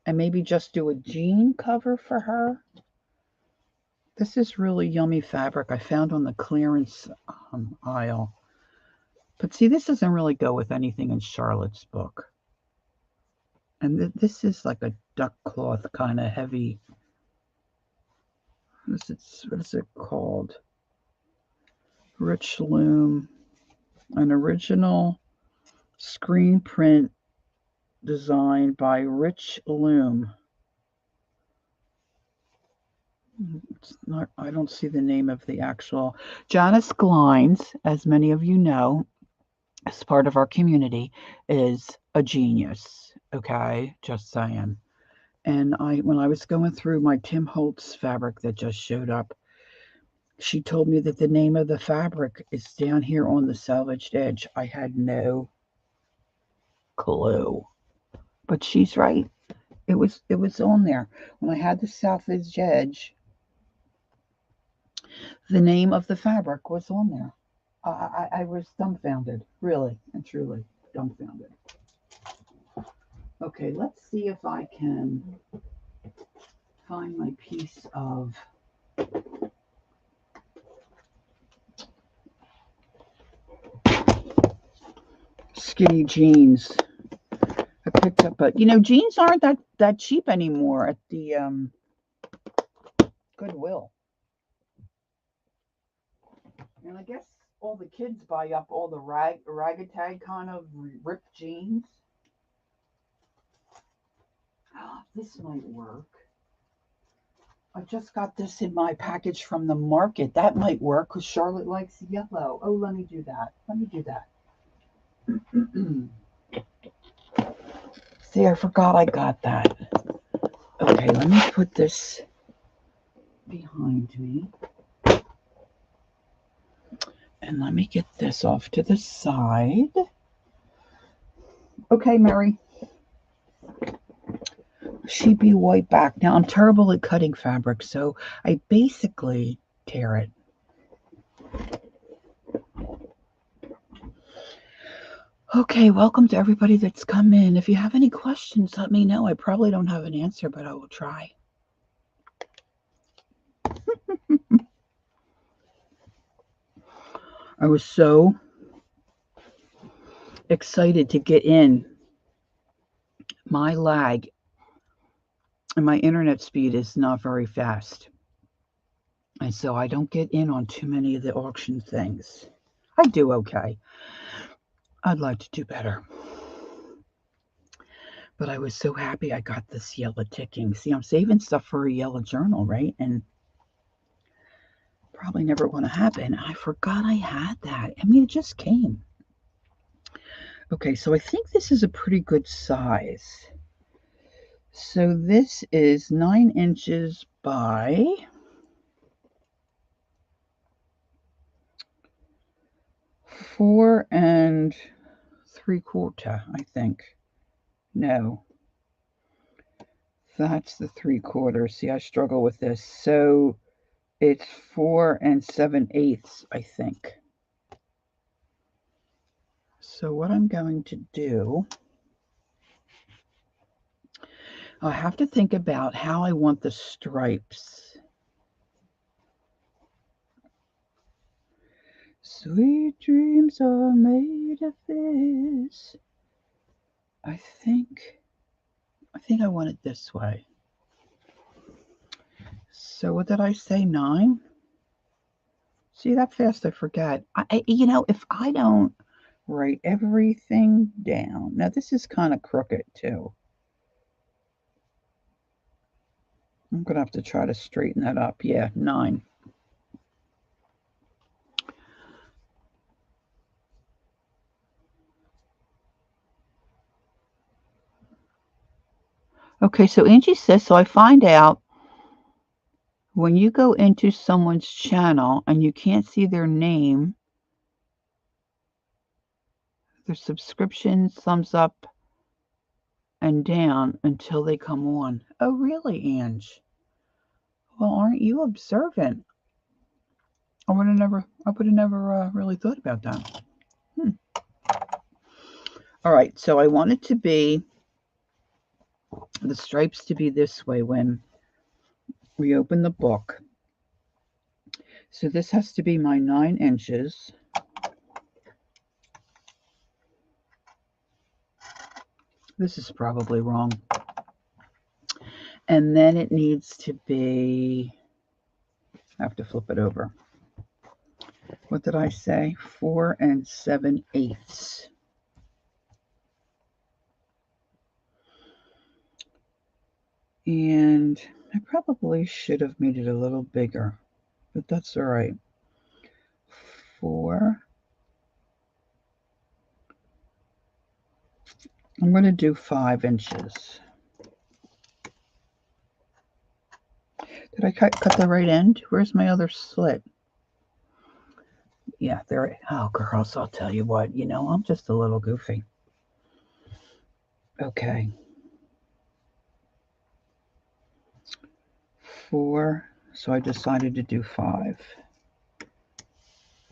and maybe just do a jean cover for her. This is really yummy fabric I found on the clearance aisle. But see, this doesn't really go with anything in Charlotte's book. And this is like a duck cloth kind of heavy. What is it called? Rich Loom. An original screen print designed by Rich Loom. It's not, I don't see the name of the actual. Janice Glines, as many of you know, as part of our community, is a genius. Okay, just saying. And when I was going through my Tim Holtz fabric that just showed up, she told me that the name of the fabric is down here on the salvaged edge. I had no clue, but she's right. It was on there when I had the salvaged edge. The name of the fabric was on there. I was dumbfounded, really and truly dumbfounded. Okay, let's see if I can find my piece of skinny jeans. I picked up, but jeans aren't that cheap anymore at the Goodwill. And I guess all the kids buy up all the ragtag kind of ripped jeans. This might work. I just got this in my package from the market. That might work because Charlotte likes yellow. Oh, let me do that. See, I forgot I got that. Okay, let me put this behind me. And let me get this off to the side. Okay, Mary. She'd be white back. Now, I'm terrible at cutting fabric, so I basically tear it. Okay, welcome to everybody that's come in. If you have any questions, let me know. I probably don't have an answer, but I will try. I was so excited to get in. My lag and my internet speed is not very fast. And so I don't get in on too many of the auction things. I do okay. I'd like to do better. But I was so happy I got this yellow ticking. See, I'm saving stuff for a yellow journal, right? And probably never going to happen. I forgot I had that. I mean, it just came. Okay, so I think this is a pretty good size. So this is 9 inches by 4 3/4, I think. No, that's the 3/4. See, I struggle with this. So it's 4 7/8, I think. So what I'm going to do, I have to think about how I want the stripes. Sweet dreams are made of this. I think I want it this way. So what did I say, 9? See, that fast I forget. If I don't write everything down. Now this is kind of crooked too. I'm going to have to try to straighten that up. Yeah, 9. Okay, so Angie says, so I find out when you go into someone's channel and you can't see their name, their subscription thumbs up and down until they come on. Oh, really, Ange? Well, aren't you observant? I would have never really thought about that. All right, so I want it to be the stripes to be this way when we open the book. So this has to be my 9 inches. This is probably wrong. And then it needs to be, I have to flip it over. What did I say? 4 7/8. And I probably should have made it a little bigger, but that's all right. 4. I'm going to do 5 inches. Did I cut the right end? Where's my other slit? Yeah, there. Oh, girls, I'll tell you what. You know, I'm just a little goofy. Okay. 4. So I decided to do 5.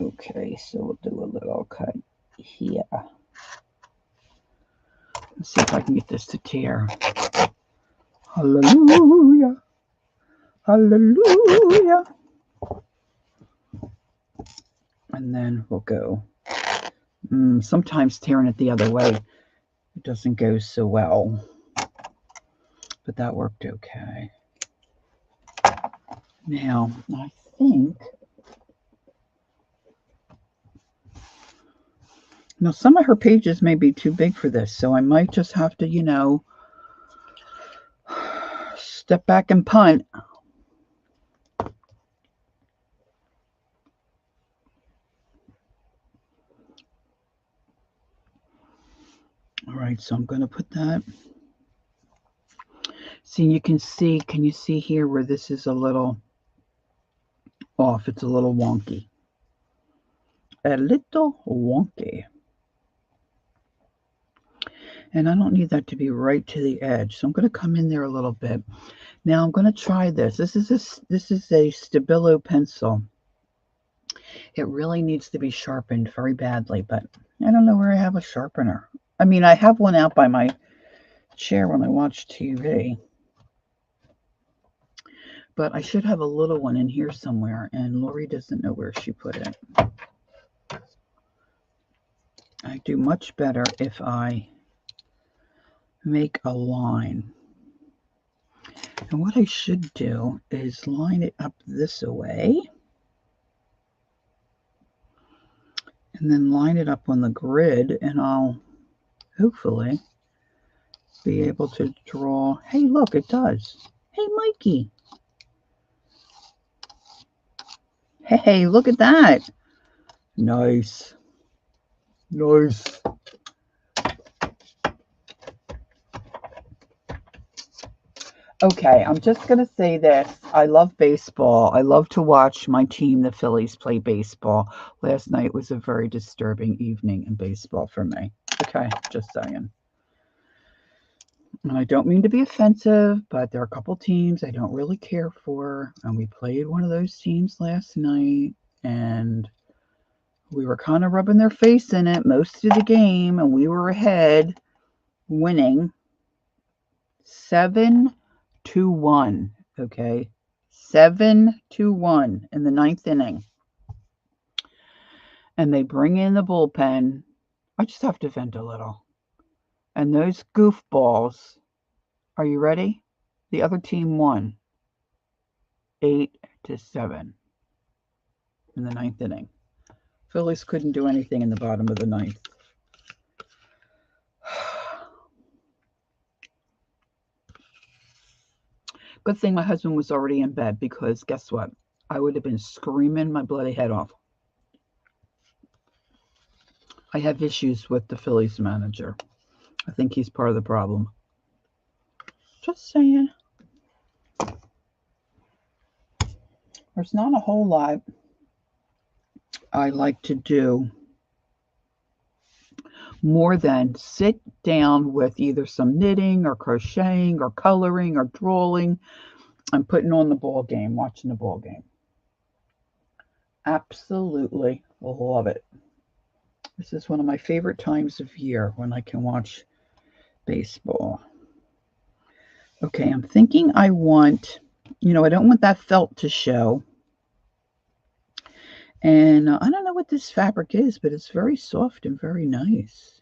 Okay, so we'll do a little cut here. Let's see if I can get this to tear. Hallelujah. Hallelujah. And then we'll go. Sometimes tearing it the other way, it doesn't go so well. But that worked okay. Now, I think... Now, some of her pages may be too big for this, so I might just have to, you know, step back and punt. All right, so I'm going to put that. See, you can see, can you see here where this is a little off? It's a little wonky. A little wonky. And I don't need that to be right to the edge, so I'm going to come in there a little bit. Now I'm going to try this. This is a Stabilo pencil. It really needs to be sharpened very badly, but I don't know where I have a sharpener. I mean, I have one out by my chair when I watch TV. But I should have a little one in here somewhere, and Lori doesn't know where she put it. I do much better if I make a line. And what I should do is line it up this way. And then line it up on the grid, and I'll hopefully be able to draw. Hey, look, it does. Hey, Mikey. Hey, look at that. Nice. Nice. Okay, I'm just going to say this. I love baseball. I love to watch my team, the Phillies, play baseball. Last night was a very disturbing evening in baseball for me. Okay, just saying. And I don't mean to be offensive, but there are a couple teams I don't really care for. And we played one of those teams last night, and we were kind of rubbing their face in it most of the game, and we were ahead, winning 7-1. Okay, 7-1 in the 9th inning. And they bring in the bullpen. I just have to vent a little. And those goofballs, are you ready? The other team won 8-7 in the 9th inning. Phillies couldn't do anything in the bottom of the 9th. Good thing my husband was already in bed, because guess what? I would have been screaming my bloody head off. I have issues with the Phillies manager. I think he's part of the problem. Just saying. There's not a whole lot I like to do more than sit down with either some knitting or crocheting or coloring or drawing and putting on the ball game, watching the ball game. Absolutely love it. This is one of my favorite times of year when I can watch baseball. Okay, I'm thinking I want, I don't want that felt to show. And I don't know what this fabric is, but it's very soft and very nice.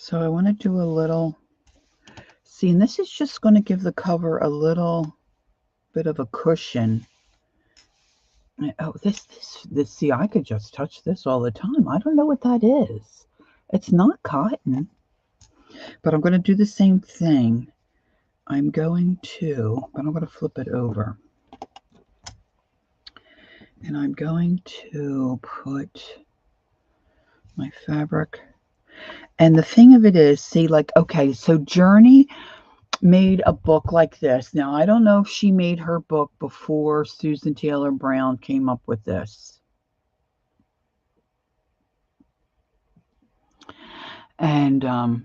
So I want to do a little, see, and this is just going to give the cover a little bit of a cushion. Oh, this, see, I could just touch this all the time. I don't know what that is. It's not cotton, but I'm going to do the same thing. I'm going to, but I'm going to flip it over. And I'm going to put my fabric. And the thing of it is, see, like, okay, so Journey made a book like this. Now, I don't know if she made her book before Susan Taylor Brown came up with this. And, oh,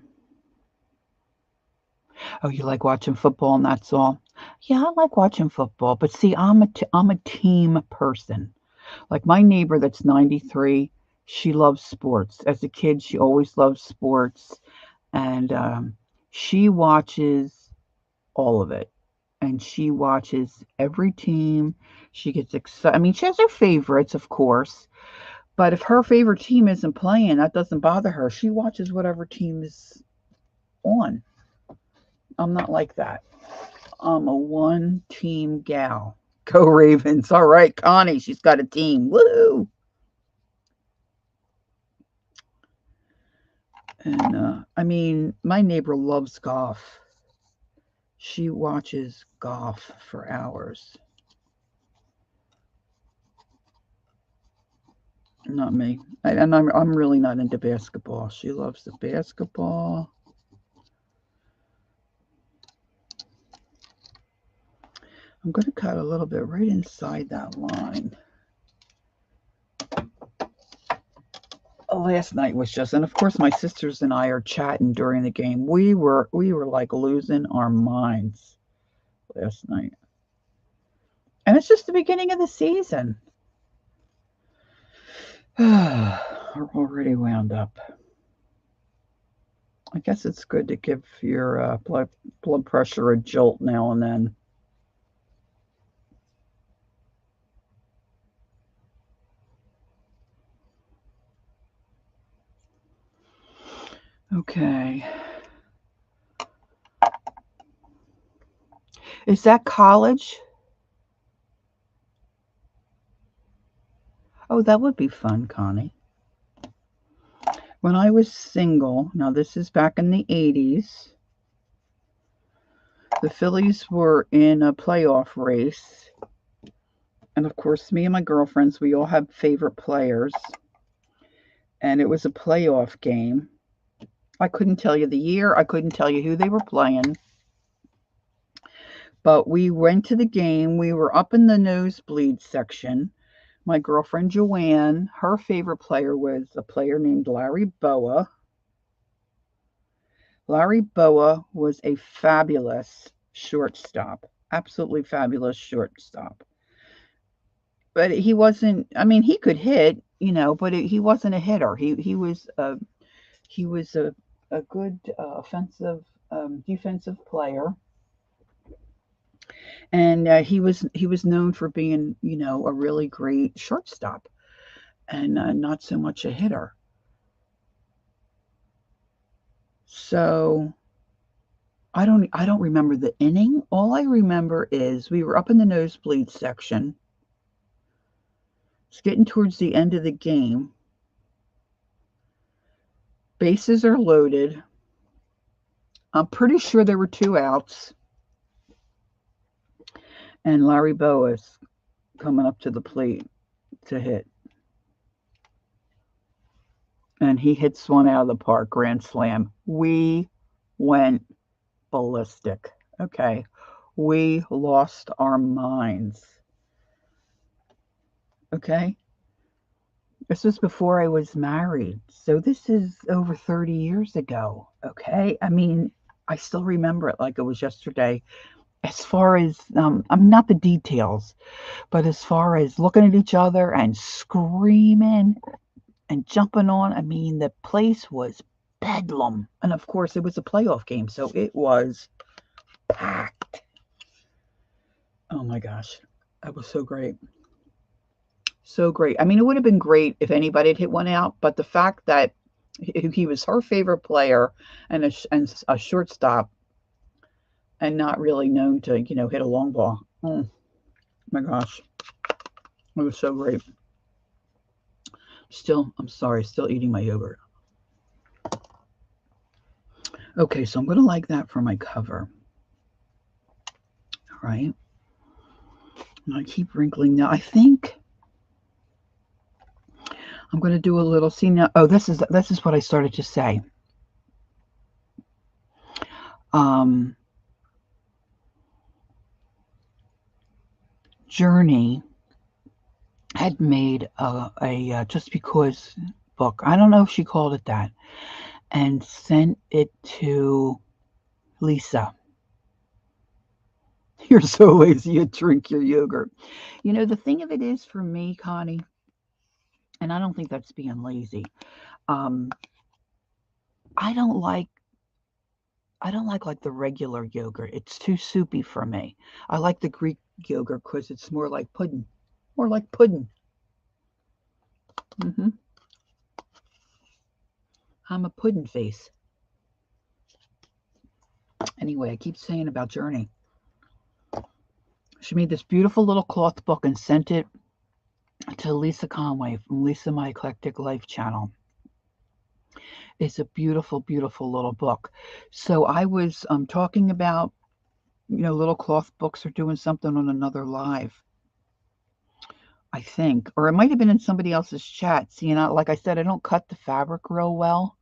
you like watching football and that's all? Yeah, I like watching football. But see, I'm a team person. Like my neighbor that's 93, she loves sports. As a kid, she always loved sports. And she watches all of it. And she watches every team. She gets excited. I mean, she has her favorites, of course. But if her favorite team isn't playing, that doesn't bother her. She watches whatever team is on. I'm not like that. I'm a one-team gal. Go Ravens. All right, Connie, she's got a team. Woo! And, I mean, my neighbor loves golf. She watches golf for hours. Not me. And I'm really not into basketball. She loves the basketball. I'm going to cut a little bit right inside that line. Last night was just, and of course my sisters and I are chatting during the game. We were like losing our minds last night. And it's just the beginning of the season. We're already wound up. I guess it's good to give your blood pressure a jolt now and then. Okay. Is that college? Oh, that would be fun, Connie. When I was single, now this is back in the 80s, the Phillies were in a playoff race. And of course, me and my girlfriends, we all have favorite players. And it was a playoff game. I couldn't tell you the year. I couldn't tell you who they were playing. But we went to the game. We were up in the nosebleed section. My girlfriend Joanne, her favorite player was a player named Larry Boa. Larry Boa was a fabulous shortstop, absolutely fabulous shortstop. But he wasn't. I mean, he could hit, but he wasn't a hitter. He was a good offensive defensive player, and he was known for being a really great shortstop, and not so much a hitter. So I don't remember the inning. All I remember is we were up in the nosebleed section. It's getting towards the end of the game. Bases are loaded. I'm pretty sure there were 2 outs. And Larry Boas coming up to the plate to hit. And he hits one out of the park, grand slam. We went ballistic. Okay. We lost our minds. Okay. This was before I was married. So this is over 30 years ago. Okay. I mean, I still remember it like it was yesterday. As far as, I'm not the details, but as far as looking at each other and screaming and jumping on, I mean, the place was bedlam. And of course, it was a playoff game, so it was packed. Oh my gosh, that was so great. So great. I mean, it would have been great if anybody had hit one out, but the fact that He was her favorite player and a shortstop, and not really known to, hit a long ball. Oh my gosh, it was so great. Still, I'm sorry, still eating my yogurt. Okay, so I'm going to like that for my cover. All right. And I keep wrinkling now. I think I'm going to do a little, see now, oh, this is what I started to say. Journey had made a Just Because book. I don't know if she called it that, and sent it to Lisa. You're so lazy, you drink your yogurt. The thing of it is for me, Connie, and I don't think that's being lazy. Um, I don't like like the regular yogurt. It's too soupy for me. I like the Greek yogurt because it's more like pudding. More like pudding. Hmm I'm a pudding face. Anyway, I keep saying about Journey. She made this beautiful little cloth book and sent it to Lisa Conway from Lisa My Eclectic Life channel. It's a beautiful, beautiful little book. So I was talking about, little cloth books or doing something on another live, I think. Or it might have been in somebody else's chat. See, like I said, I don't cut the fabric real well.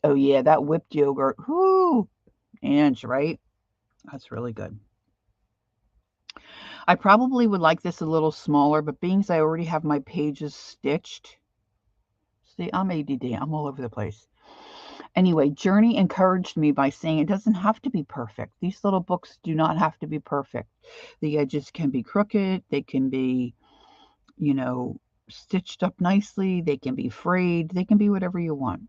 Oh, yeah, that whipped yogurt. Whoo! Ange, right? That's really good. I probably would like this a little smaller, but being as I already have my pages stitched, see, I'm ADD. I'm all over the place. Anyway, Journey encouraged me by saying it doesn't have to be perfect. These little books do not have to be perfect. The edges can be crooked. They can be, stitched up nicely. They can be frayed. They can be whatever you want.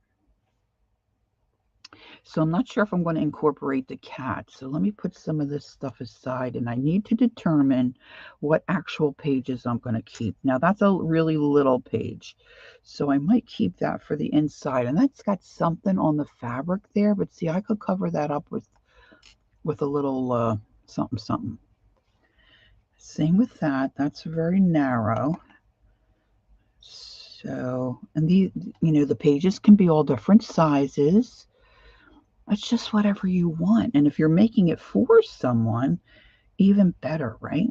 So I'm not sure if I'm going to incorporate the cat. So let me put some of this stuff aside, and I need to determine what actual pages I'm going to keep. Now that's a really little page, so I might keep that for the inside, and that's got something on the fabric there, but see, I could cover that up with a little something something. Same with that. That's very narrow. So, and the pages can be all different sizes. It's just whatever you want. And if you're making it for someone, even better, right?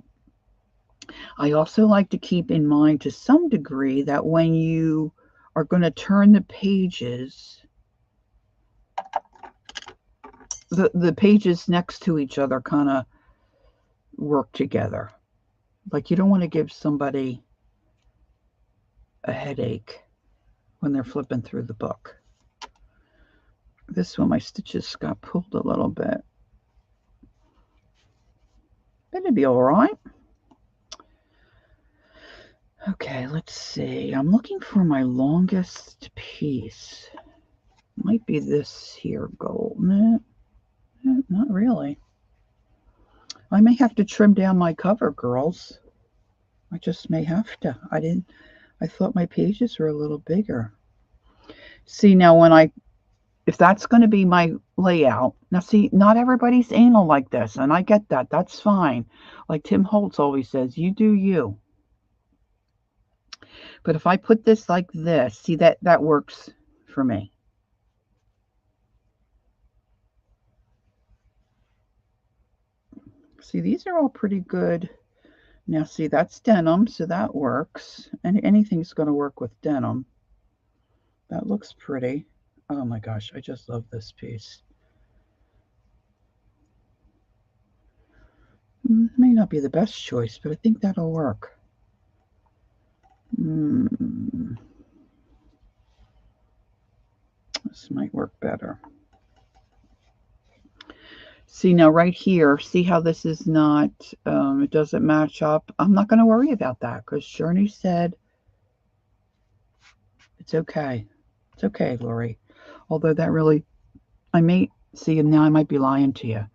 I also like to keep in mind to some degree that when you are going to turn the pages, the pages next to each other kind of work together. Like you don't want to give somebody a headache when they're flipping through the book. This one, my stitches got pulled a little bit. But it'd be all right. Okay, let's see. I'm looking for my longest piece. Might be this here gold. No, not really. I may have to trim down my cover, girls. I just may have to. I thought my pages were a little bigger. See, now if that's going to be my layout, now see, not everybody's anal like this, and I get that. That's fine. Like Tim Holtz always says, you do you. But if I put this like this, see, that works for me. See, these are all pretty good. Now, see, that's denim, so that works. And anything's going to work with denim. That looks pretty. Oh my gosh, I just love this piece. May not be the best choice, but I think that'll work. This might work better. See, now right here, see how this is not, it doesn't match up. I'm not going to worry about that because Journey said it's okay. It's okay, Lori. Although that really, I may, see, and now I might be lying to you.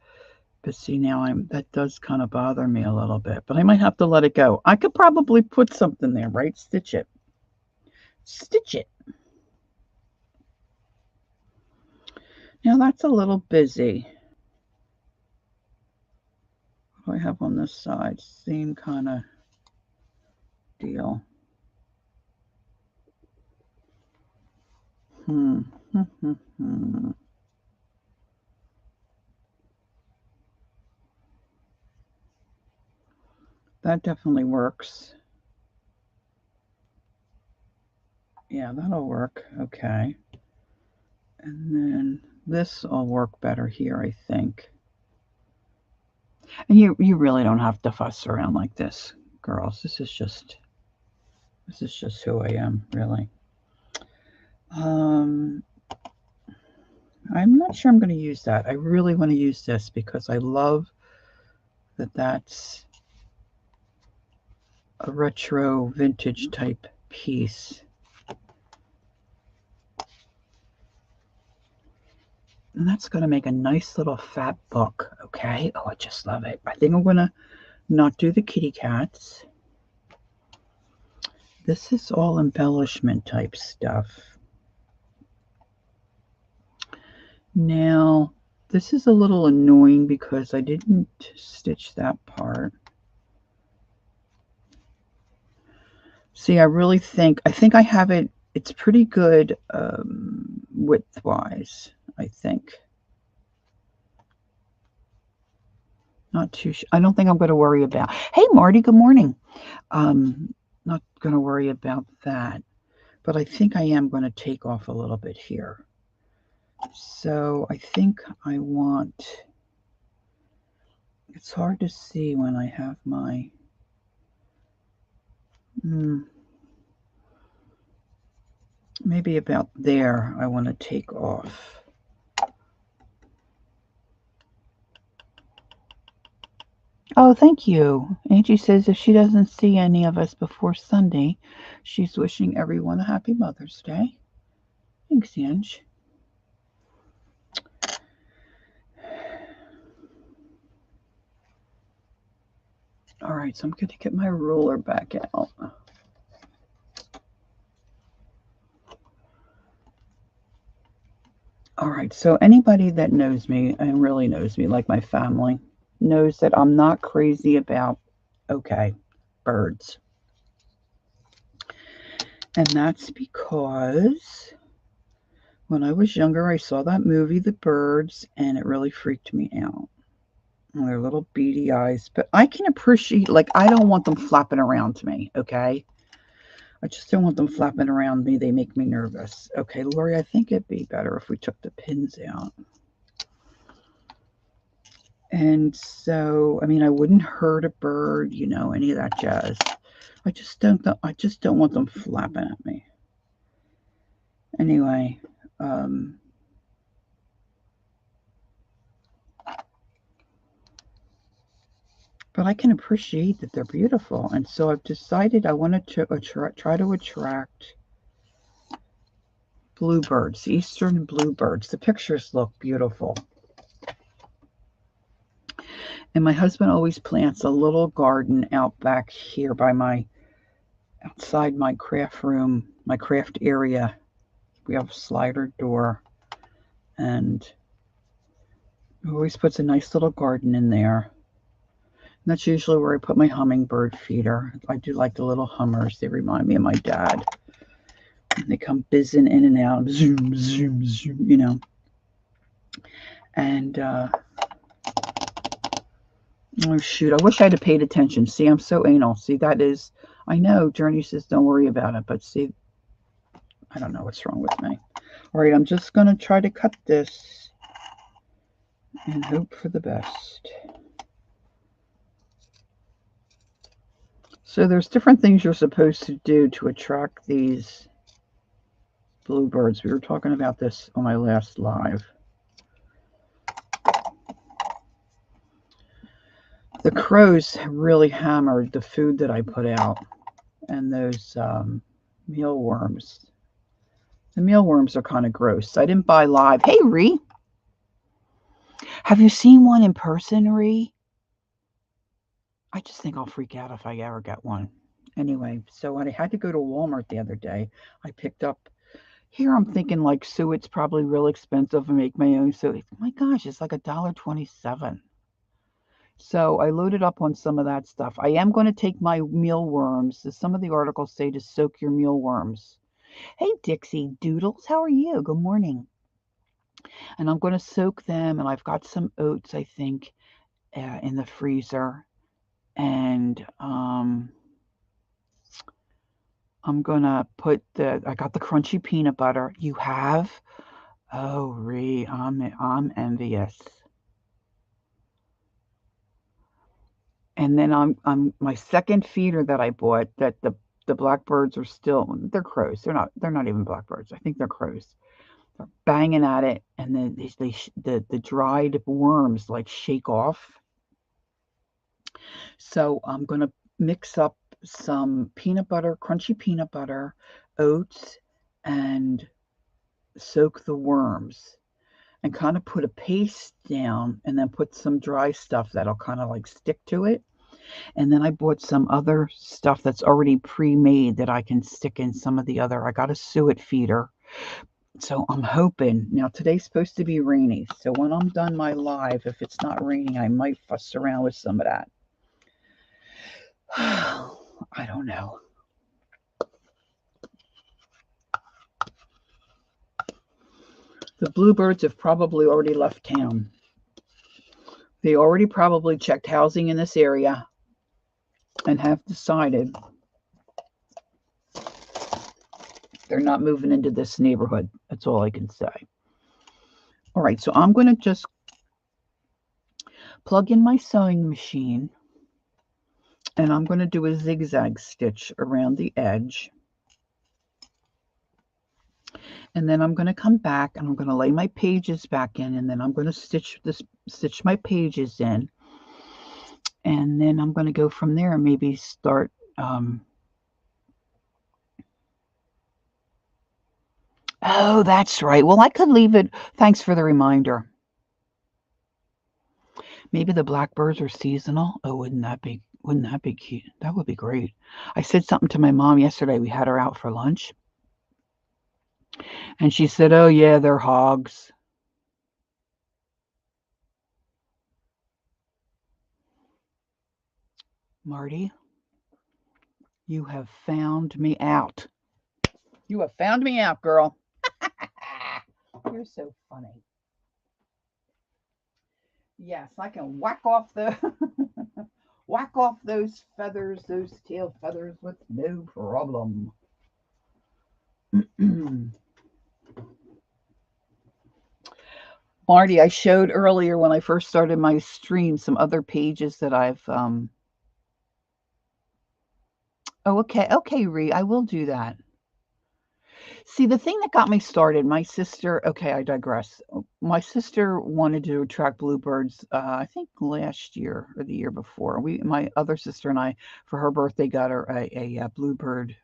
But see, now that does kind of bother me a little bit. But I might have to let it go. I could probably put something there, right? Stitch it. Stitch it. Now that's a little busy. What do I have on this side? Same kind of deal. Hmm. That definitely works. Yeah, that'll work. Okay. And then this will work better here, I think. And you really don't have to fuss around like this, girls. This is just who I am, really. Um, I'm not sure I'm going to use that. I really want to use this because I love that that's a retro vintage type piece. And that's going to make a nice little fat book, okay? Oh, I just love it. I think I'm going to not do the kitty cats. This is all embellishment type stuff. Now, this is a little annoying because I didn't stitch that part. See, I think I have it, it's pretty good width-wise, I think. Not too I don't think I'm going to worry about. Hey, Marty, good morning. Not going to worry about that. But I think I am going to take off a little bit here. So I think I want, it's hard to see when I have my, maybe about there I want to take off. Oh, thank you. Angie says if she doesn't see any of us before Sunday, she's wishing everyone a happy Mother's Day. Thanks, Ange. All right, so I'm going to get my ruler back out. All right, so anybody that knows me and really knows me, like my family, knows that I'm not crazy about, okay, birds. And that's because when I was younger, I saw that movie, The Birds, and it really freaked me out. Their little beady eyes. But I can appreciate, like, I don't want them flapping around me, okay? I just don't want them flapping around me. They make me nervous. Okay, Lori, I think it'd be better if we took the pins out. And so, I mean, I wouldn't hurt a bird, you know, any of that jazz. I just don't want them flapping at me. Anyway, but I can appreciate that they're beautiful. And so I've decided I wanted to try to attract bluebirds, eastern bluebirds. The pictures look beautiful. And my husband always plants a little garden out back here by outside my craft room, my craft area. We have a slider door, and he always puts a nice little garden in there. And that's usually where I put my hummingbird feeder. I do like the little hummers. They remind me of my dad. They come buzzing in and out, zoom, zoom, zoom, you know. And, oh shoot, I wish I'd have paid attention. See, I'm so anal. See, that is, I know, Journey says don't worry about it, but see, I don't know what's wrong with me. All right, I'm just going to try to cut this and hope for the best. So there's different things you're supposed to do to attract these bluebirds. We were talking about this on my last live. The crows really hammered the food that I put out, and those mealworms. The mealworms are kind of gross. I didn't buy live. Hey, Ree. Have you seen one in person, Ree? I just think I'll freak out if I ever get one. Anyway, so when I had to go to Walmart the other day, I picked up, Here I'm thinking like suet's probably real expensive and make my own suet. My gosh, it's like $1.27. So I loaded up on some of that stuff. I am going to take my mealworms. As some of the articles say to soak your mealworms. Hey, Dixie Doodles, how are you? Good morning. And I'm going to soak them, and I've got some oats, I think, in the freezer. And I'm going to put I got the crunchy peanut butter. You have? Oh, Ree, I'm envious. And then I'm my second feeder that I bought that the blackbirds are still, they're crows. They're not even blackbirds. I think they're crows. They're banging at it, and then the dried worms like shake off. So I'm gonna mix up some peanut butter, crunchy peanut butter, oats, and soak the worms and kind of put a paste down and then put some dry stuff that'll kind of like stick to it. And then I bought some other stuff that's already pre-made that I can stick in some of the other. I got a suet feeder. So I'm hoping. Now today's supposed to be rainy. So when I'm done my live, if it's not raining, I might fuss around with some of that. I don't know. The bluebirds have probably already left town. They already probably checked housing in this area and have decided they're not moving into this neighborhood. That's all I can say. All right, so I'm going to just plug in my sewing machine, and I'm going to do a zigzag stitch around the edge. And then I'm going to come back and I'm going to lay my pages back in, and then I'm going to stitch my pages in. And then I'm going to go from there and maybe start oh, that's right. Well, I could leave it. Thanks for the reminder. Maybe the blackbirds are seasonal. Oh, wouldn't that be cute? That would be great. I said something to my mom yesterday. We had her out for lunch. And she said, "Oh yeah, they're hogs." Marty, you have found me out. You have found me out, girl. You're so funny. Yes, I can whack off those feathers, those tail feathers with no problem. Marty, I showed earlier when I first started my stream some other pages that I've oh, okay, Ree, I will do that. See, the thing that got me started, my sister, okay, I digress. My sister wanted to attract bluebirds, I think last year or the year before. My other sister and I, for her birthday, got her a bluebird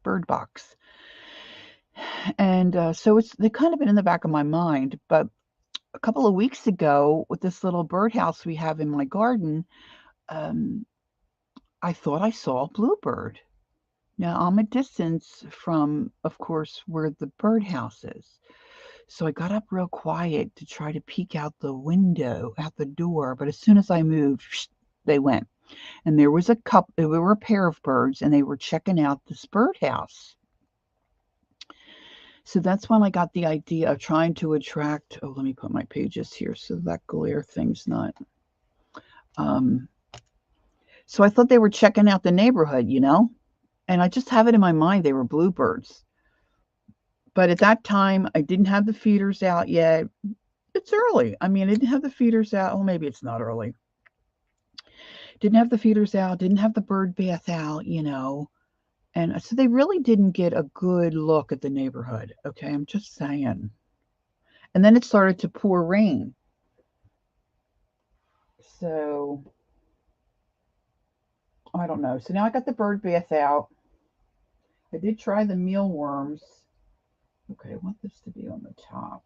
bird box. And so they've kind of been in the back of my mind. But a couple of weeks ago, with this little birdhouse we have in my garden, I thought I saw a bluebird. Now, I'm a distance from, of course, where the birdhouse is. So I got up real quiet to try to peek out the window, out the door. But as soon as I moved, they went. And there was there were a pair of birds, and they were checking out this birdhouse. So that's when I got the idea of trying to attract. Oh, let me put my pages here so that glare thing's not. So I thought they were checking out the neighborhood, and I just have it in my mind they were bluebirds. But at that time, I didn't have the feeders out yet. It's early. I mean, I didn't have the feeders out. Well, maybe it's not early. Didn't have the feeders out, didn't have the bird bath out, And so they really didn't get a good look at the neighborhood. Okay, I'm just saying. And then it started to pour rain. So I don't know. So now I got the bird bath out. I did try the mealworms. Okay, I want this to be on the top.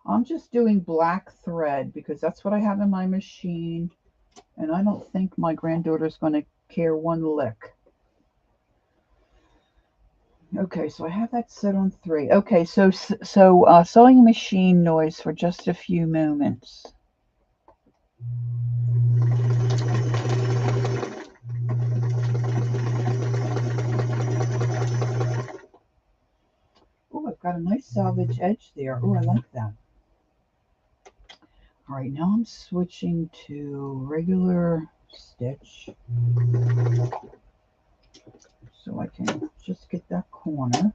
I'm just doing black thread because that's what I have in my machine. And I don't think my granddaughter's going to care one lick. Okay, so I have that set on 3. Okay, so sewing machine noise for just a few moments. Oh, I've got a nice salvage edge there. Oh, I like that. All right, now I'm switching to regular stitch so I can just get that corner.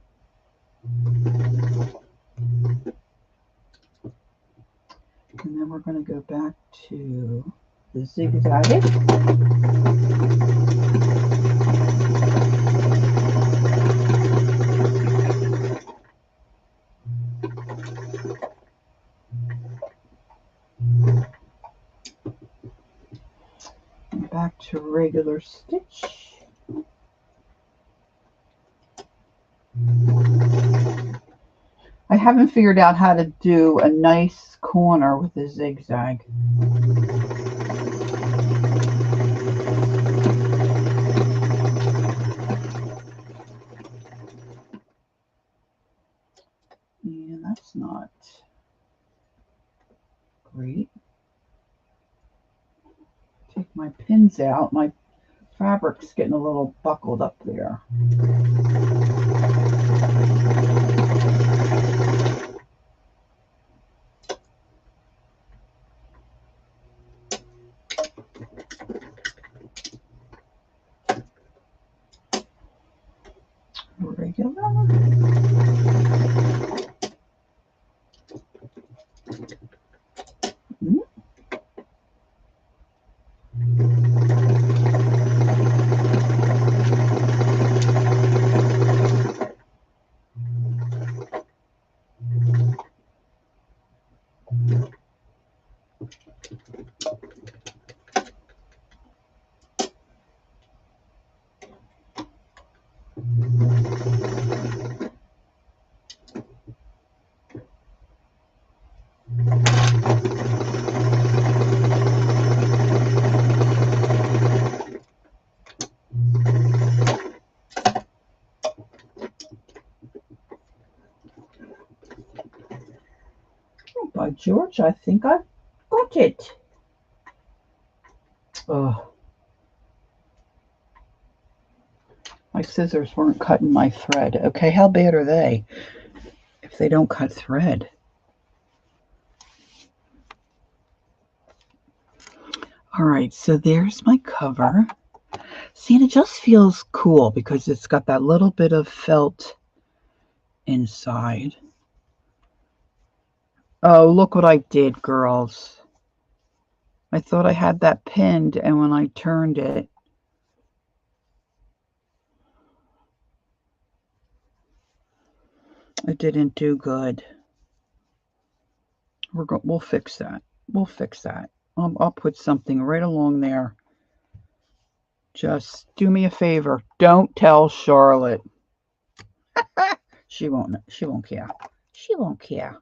And then we're going to go back to the zigzag. And back to regular stitch. I haven't figured out how to do a nice corner with a zigzag. And that's not great. Take my pins out. My fabric's getting a little buckled up there. Regular. Oh, by George, I think I've got it. Oh, my scissors weren't cutting my thread. Okay, how bad are they if they don't cut thread? All right, so there's my cover. See, and it just feels cool because it's got that little bit of felt inside. Oh, look what I did, girls. I thought I had that pinned, and when I turned it, it didn't do good. We'll fix that. We'll fix that. I'll put something right along there. Just do me a favor. Don't tell Charlotte. She won't care. She won't care.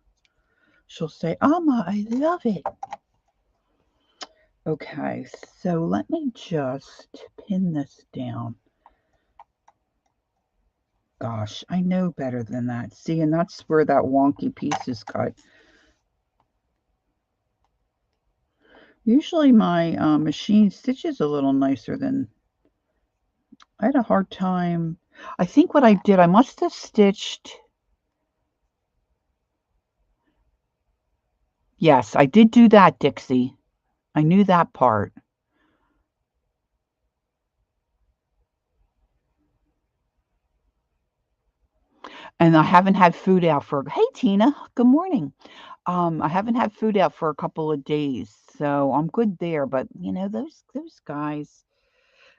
She'll say, Amma, I love it. Okay, so let me just pin this down. Gosh, I know better than that. See, and that's where that wonky piece is cut. Usually my machine stitches a little nicer than... I had a hard time. I think what I did, I must have stitched... Yes, I did do that, Dixie. I knew that part. And I haven't had food out for... Hey, Tina. Good morning. I haven't had food out for a couple of days, so I'm good there. But, you know, those guys...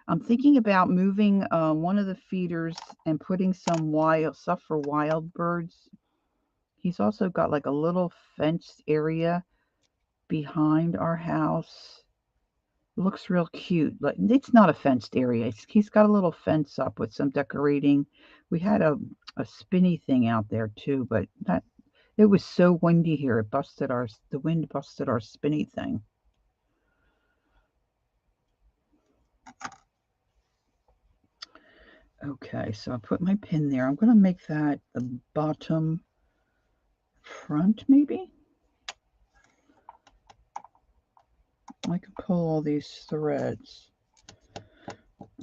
I'm thinking about moving one of the feeders and putting some wild stuff for wild birds. He's also got like a little fenced area behind our house. It looks real cute. Like, it's not a fenced area. He's got a little fence up with some decorating. We had a spinny thing out there too, but it was so windy here. The wind busted our spinny thing. Okay, so I put my pin there. I'm going to make that the bottom front, maybe. I can pull all these threads.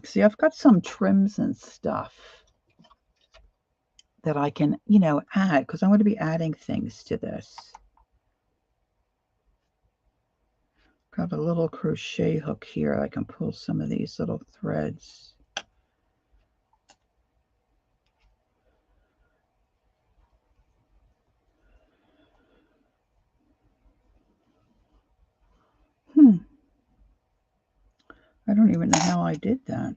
See, I've got some trims and stuff that I can, you know, add because I'm going to be adding things to this. Got a little crochet hook here. I can pull some of these little threads. I don't even know how I did that.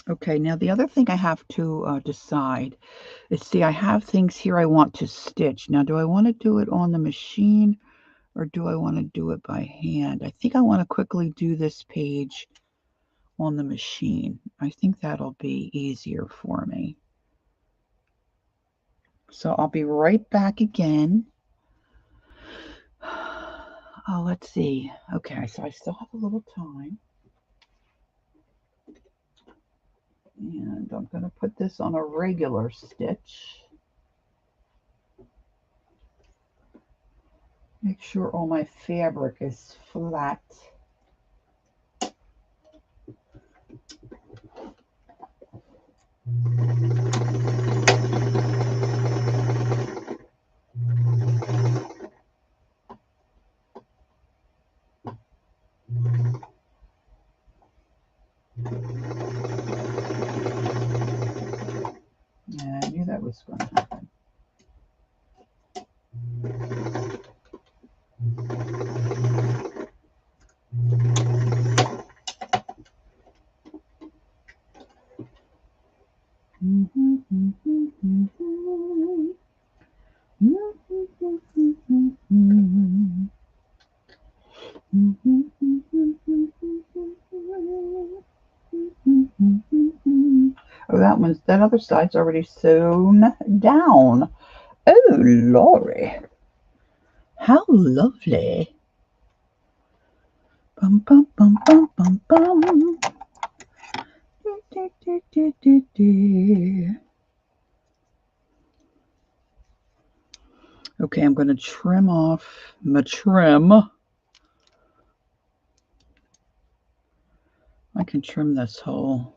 Okay, now the other thing I have to decide is, see, I have things here I want to stitch. Now, do I want to do it on the machine or do I want to do it by hand? I think I want to quickly do this page on the machine. I think that'll be easier for me. So I'll be right back again. Oh, let's see. Okay, so I still have a little time. And I'm going to put this on a regular stitch. Make sure all my fabric is flat. Yeah, I knew that was going to happen. Oh, that other side's already sewn down. Oh, Lorry. How lovely. Bum, bum, bum, bum, bum, bum. Okay, I'm going to trim off my trim. I can trim this whole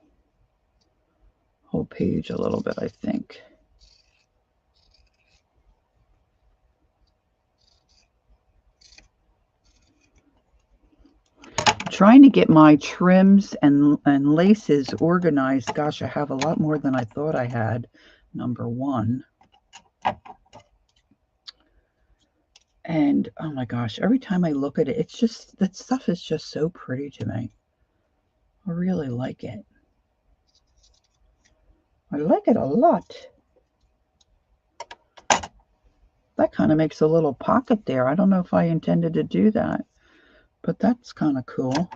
page a little bit, I think. Trying to get my trims and laces organized. Gosh, I have a lot more than I thought I had, number one. And oh my gosh, every time I look at it, it's just, that stuff is just so pretty to me. I really like it. I like it a lot. That kind of makes a little pocket there. I don't know if I intended to do that, but that's kind of cool.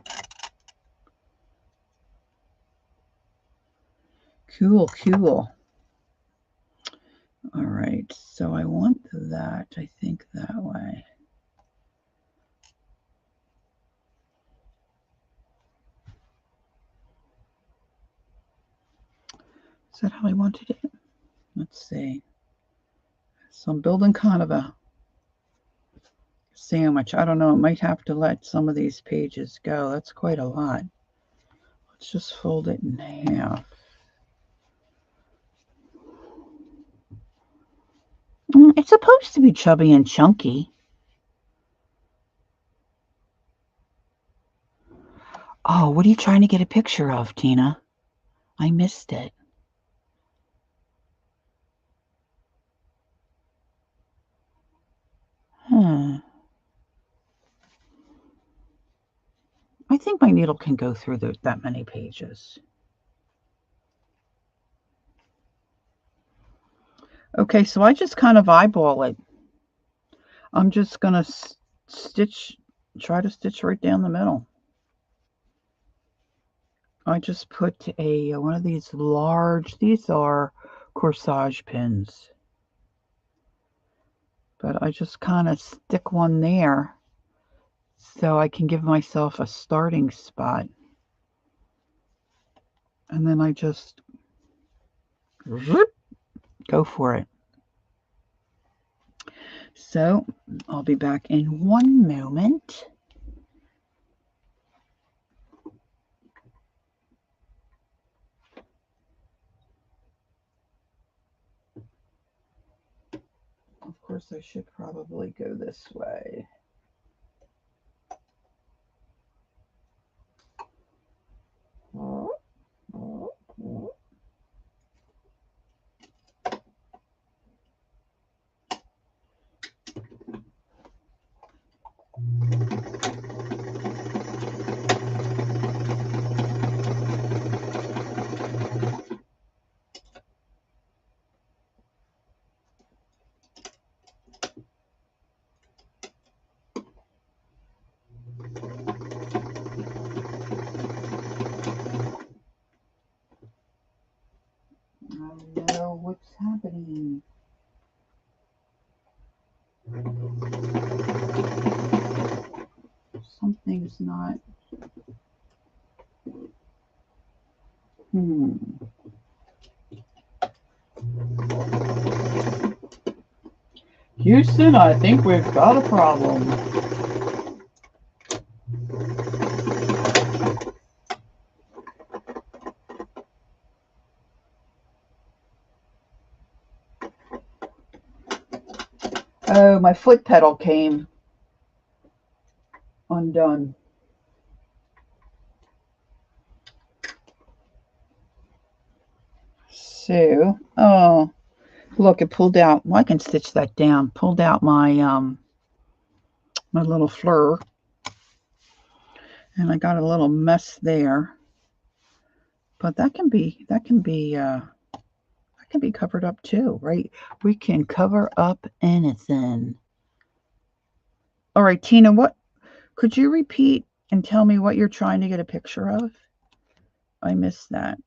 Cool. All right, so I want that, I think, that way. Is that how I wanted it? Let's see. So I'm building kind of a sandwich. I don't know, it might have to let some of these pages go. That's quite a lot. Let's just fold it in half. It's supposed to be chubby and chunky. Oh, what are you trying to get a picture of, Tina? I missed it. I think my needle can go through that many pages. Okay, so I just kind of eyeball it. I'm just going to try to stitch right down the middle. I just put one of these large, these are corsage pins. But I just kind of stick one there so I can give myself a starting spot. And then I just go for it. So I'll be back in one moment. Of course, I should probably go this way. Oh no, what's happening? Something's not. Houston, I think we've got a problem. Oh, my foot pedal came undone. So, oh, look, it pulled out. Well, I can stitch that down. Pulled out my my little fleur, and I got a little mess there. But that can be covered up too, right? We can cover up anything. All right, Tina, what could you repeat and tell me what you're trying to get a picture of? I missed that.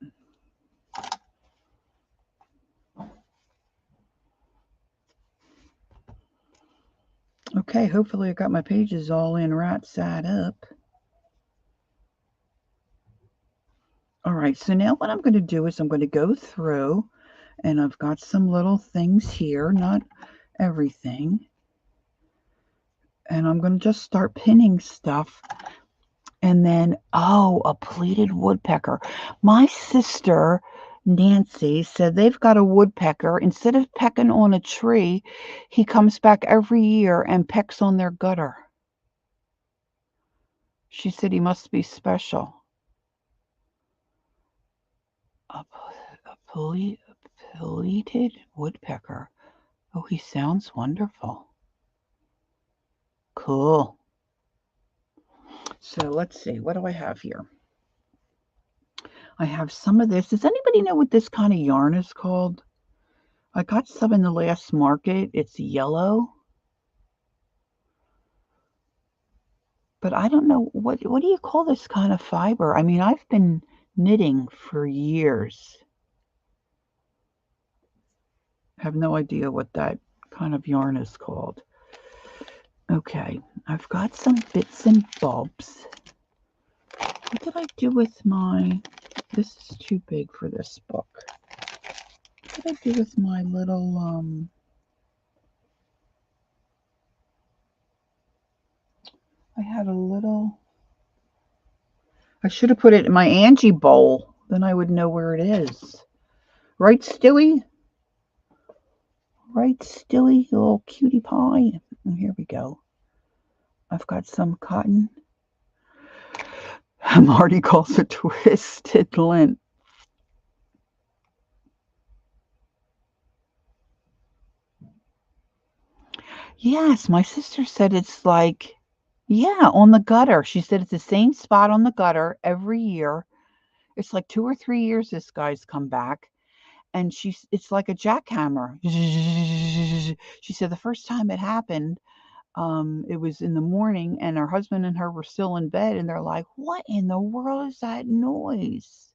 Okay, hopefully I got my pages all in right side up. All right, so now what I'm going to do is I'm going to go through, and I've got some little things here, not everything. And I'm going to just start pinning stuff. And then, oh, a pleated woodpecker. My sister, Nancy, said they've got a woodpecker. Instead of pecking on a tree, he comes back every year and pecks on their gutter. She said he must be special. A pleated woodpecker. Oh, he sounds wonderful. Cool. So let's see. What do I have here? I have some of this. Does anybody know what this kind of yarn is called? I got some in the last market. It's yellow. But I don't know. What do you call this kind of fiber? I mean, I've been knitting for years. I have no idea what that kind of yarn is called. Okay, I've got some bits and bobs. What did I do with my... This is too big for this book. What did I do with my little... I had a little... I should have put it in my Angie bowl. Then I would know where it is. Right, Stewie? Right, Stewie, you little cutie pie? And here we go. I've got some cotton. Marty calls it twisted lint. Yes, my sister said it's like, yeah, on the gutter. She said it's the same spot on the gutter every year. It's like 2 or 3 years this guy's come back. And it's like a jackhammer. She said the first time it happened, it was in the morning, and her husband and her were still in bed, and they're like, what in the world is that noise?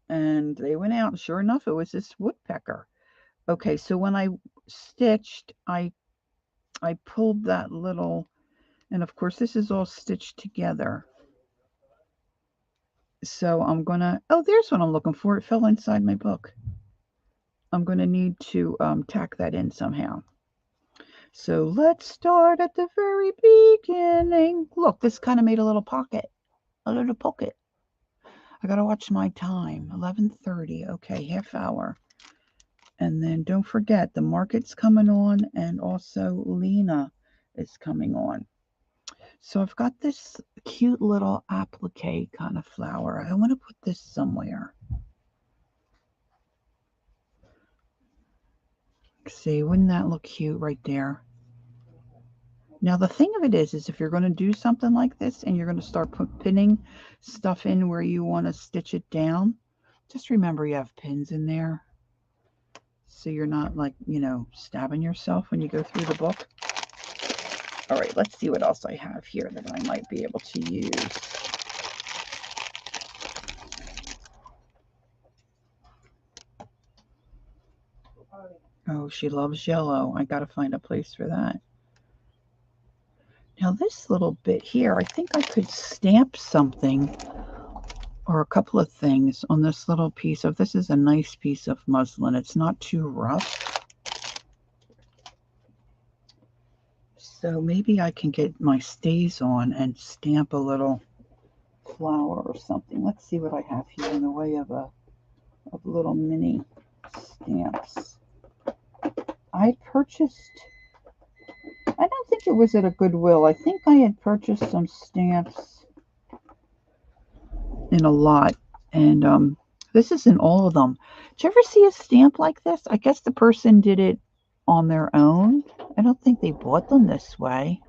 And they went out, and sure enough, it was this woodpecker. Okay, so when I stitched, I pulled that little And of course, this is all stitched together. So I'm going to, oh, there's what I'm looking for. It fell inside my book. I'm going to need to tack that in somehow. So let's start at the very beginning. Look, this kind of made a little pocket, a little pocket. I got to watch my time, 11:30. Okay, half hour. And then don't forget, the market's coming on, and also Lena is coming on. So I've got this cute little applique kind of flower. I want to put this somewhere. See, wouldn't that look cute right there? Now, the thing of it is if you're going to do something like this and you're going to start pinning stuff in where you want to stitch it down, just remember you have pins in there. So you're not like, stabbing yourself when you go through the book. All right, let's see what else I have here that I might be able to use. Oh, she loves yellow. I got to find a place for that. Now this little bit here, I think I could stamp something or a couple of things on this little piece of, this is a nice piece of muslin. It's not too rough. So maybe I can get my stays on and stamp a little flower or something. Let's see what I have here in the way of little mini stamps. I purchased, I don't think it was at a Goodwill. I think I had purchased some stamps in a lot. And this isn't all of them. Did you ever see a stamp like this? I guess the person did it on their own. I don't think they bought them this way.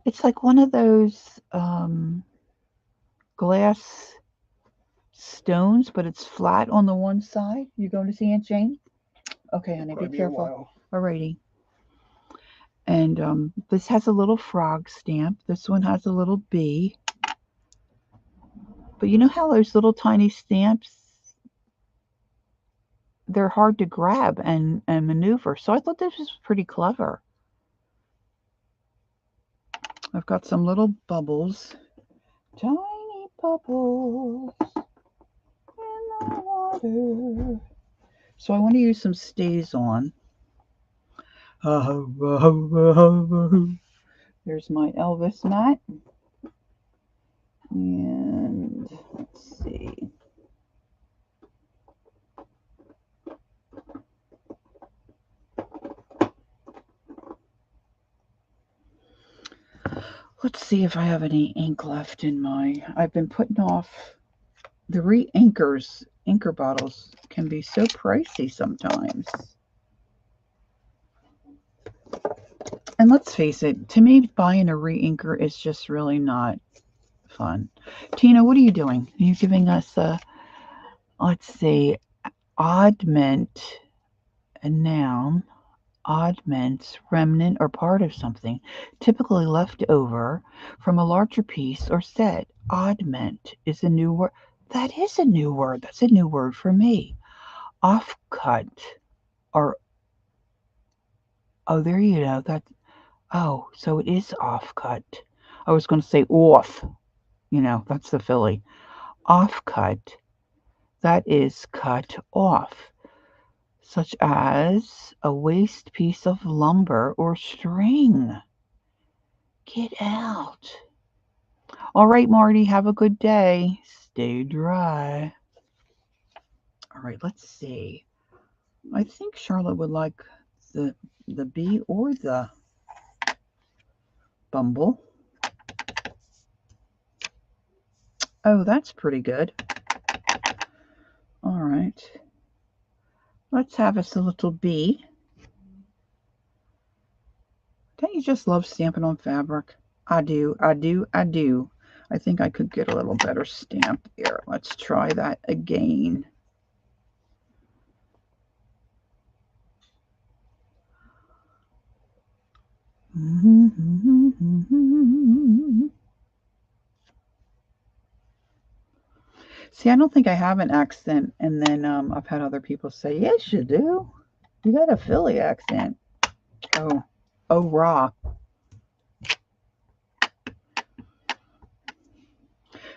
It's like one of those glass stones, but it's flat on the one side. You going to see Aunt Jane? Okay, honey, be careful. Alrighty. And this has a little frog stamp. This one has a little bee. But you know how those little tiny stamps, they're hard to grab and maneuver. So I thought this was pretty clever. I've got some little bubbles. Tiny bubbles in the water. So I want to use some stays on. There's my Elvis mat. And let's see. Let's see if I have any ink left in my, I've been putting off the re-inkers. Inker bottles can be so pricey sometimes. And let's face it, to me, buying a re-inker is just really not fun. Tina, what are you doing? Are you giving us a, let's see, oddment, a noun, oddments, remnant, or part of something, typically left over from a larger piece or set. Oddment is a new word. That is a new word. That's a new word for me. Offcut, or, oh, there you go. That, oh, so it is offcut. I was going to say off. That's the Philly. Offcut, that is cut off, such as a waste piece of lumber or string. Get out. All right, Marty, have a good day. Stay dry. All right, let's see. I think Charlotte would like the bee or the bumble. Oh, that's pretty good. All right. Let's have us a little bee. Don't you just love stamping on fabric? I do, I do, I do. I think I could get a little better stamp here. Let's try that again. See, I don't think I have an accent, and then I've had other people say, yes, you do. You got a Philly accent. Oh, oh, raw.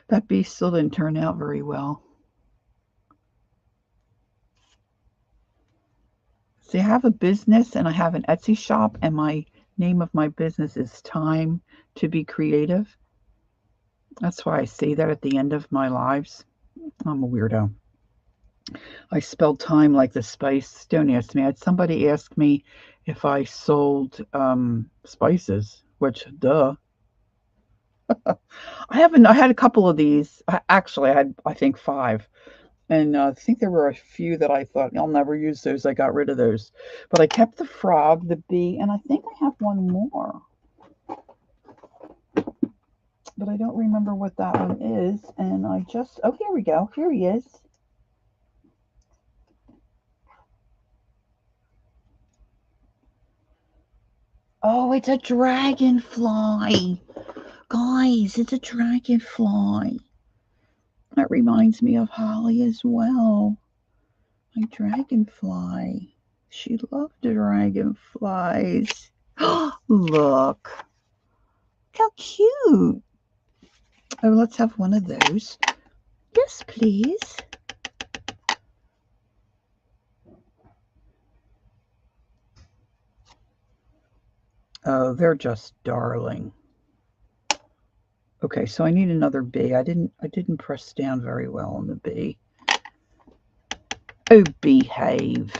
That beast still didn't turn out very well. See, I have a business and I have an Etsy shop, and my name of my business is Time to Be Creative. That's why I say that at the end of my lives. I'm a weirdo. I spelled time like the spice. Don't ask me. I had somebody ask me if I sold spices, which, duh. I had a couple of these. Actually, I had, I think, 5. And I think there were a few that I thought, I'll never use those. I got rid of those. But I kept the frog, the bee, and I think I have one more. But I don't remember what that one is. And I just, oh, here we go. Here he is. Oh, it's a dragonfly. Guys, it's a dragonfly. That reminds me of Holly as well. My dragonfly. She loved dragonflies. Look. How cute. Oh, let's have one of those. Yes, please. Oh, they're just darling. Okay, so I need another bee. I didn't press down very well on the bee. Oh, behave.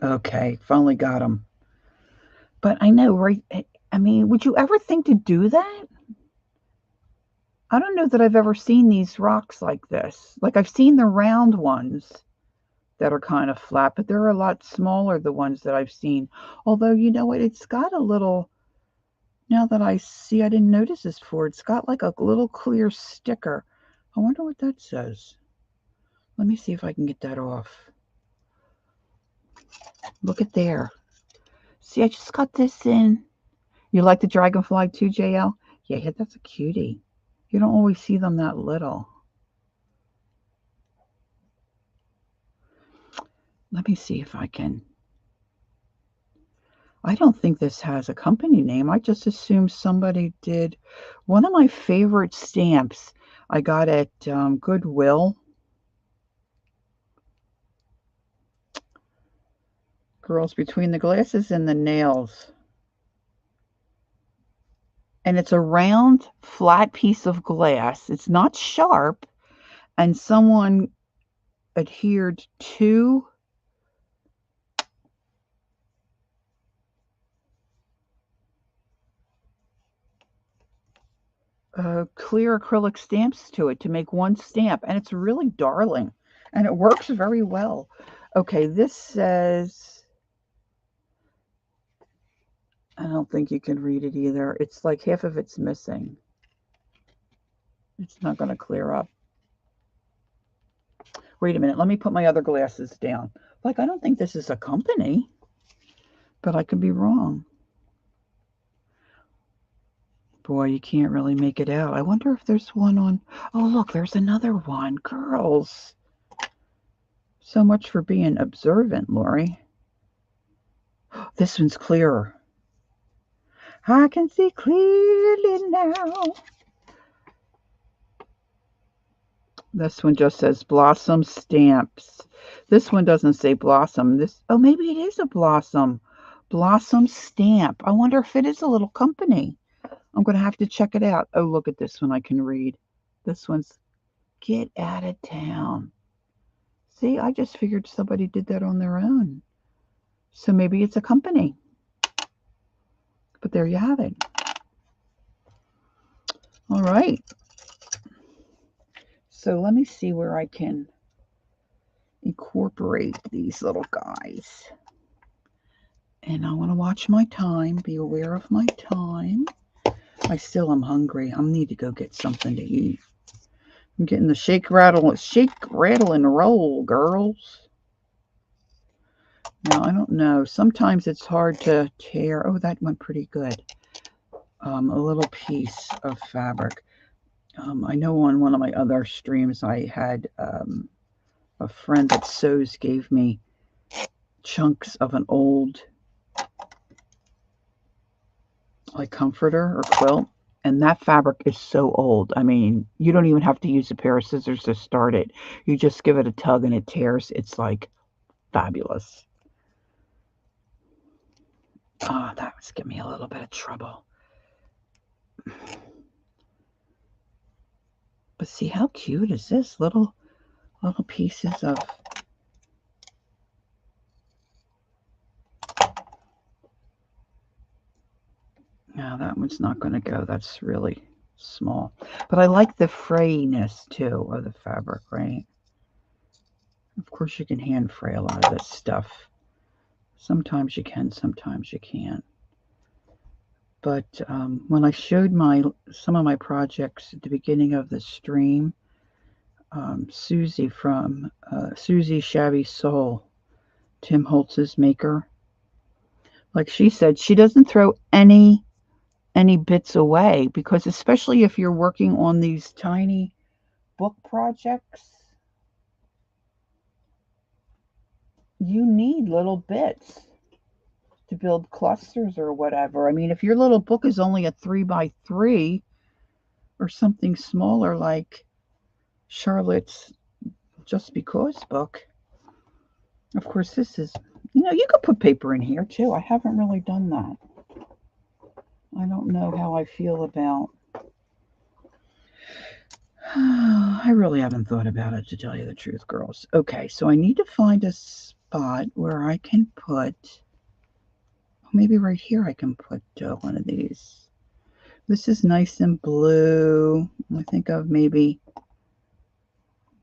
Okay, finally got him. But I know, right? I mean, would you ever think to do that? I don't know that I've ever seen these rocks like this. Like, I've seen the round ones that are kind of flat, but they're a lot smaller, the ones that I've seen. Although, you know what? It's got a little, now that I see, I didn't notice this before. It's got like a little clear sticker. I wonder what that says. Let me see if I can get that off. Look at there. See, I just got this in. You like the dragonfly too, JL? Yeah, that's a cutie. You don't always see them that little. Let me see if I can. I don't think this has a company name. I just assume somebody did. One of my favorite stamps I got at Goodwill. Girls, between the glasses and the nails. And it's a round, flat piece of glass. It's not sharp. And someone adhered to clear acrylic stamps to it to make one stamp. And it's really darling. And it works very well. Okay, this says, I don't think you can read it either. It's like half of it's missing. It's not going to clear up. Wait a minute. Let me put my other glasses down. Like, I don't think this is a company, but I could be wrong. Boy, you can't really make it out. I wonder if there's one on. Oh, look, there's another one. Girls. So much for being observant, Lori. This one's clearer. I can see clearly now. This one just says Blossom Stamps. This one doesn't say Blossom. Oh, maybe it is a Blossom. Blossom Stamp. I wonder if it is a little company. I'm going to have to check it out. Oh, look at this one I can read. This one's Get Out of Town. See, I just figured somebody did that on their own. So maybe it's a company. But there you have it. All right. So let me see where I can incorporate these little guys. And I want to watch my time, be aware of my time. I still am hungry. I need to go get something to eat. I'm getting the shake, rattle, and roll, girls. Now, I don't know. Sometimes it's hard to tear. Oh, that went pretty good. a little piece of fabric. I know on one of my other streams I had a friend that sews gave me chunks of an old like comforter or quilt, and that fabric is so old. I mean, you don't even have to use a pair of scissors to start it. You just give it a tug and it tears. It's like fabulous. Oh, that was giving me a little bit of trouble. But see how cute is this? Little pieces of no, that one's not going to go. That's really small. But I like the frayiness too of the fabric, right? Of course you can hand fray a lot of this stuff. Sometimes you can, sometimes you can't. But when I showed some of my projects at the beginning of the stream, Susie from Susie Shabby Soul, Tim Holtz's maker, like she said, she doesn't throw any bits away, because especially if you're working on these tiny book projects, you need little bits to build clusters or whatever. I mean, if your little book is only a 3x3 or something smaller like Charlotte's Just Because book, of course this is, you could put paper in here too. I haven't really done that. I don't know how I feel about I really haven't thought about it, to tell you the truth, girls. Okay, so I need to find a spot where I can put, maybe right here I can put one of these. This is nice and blue. I think of maybe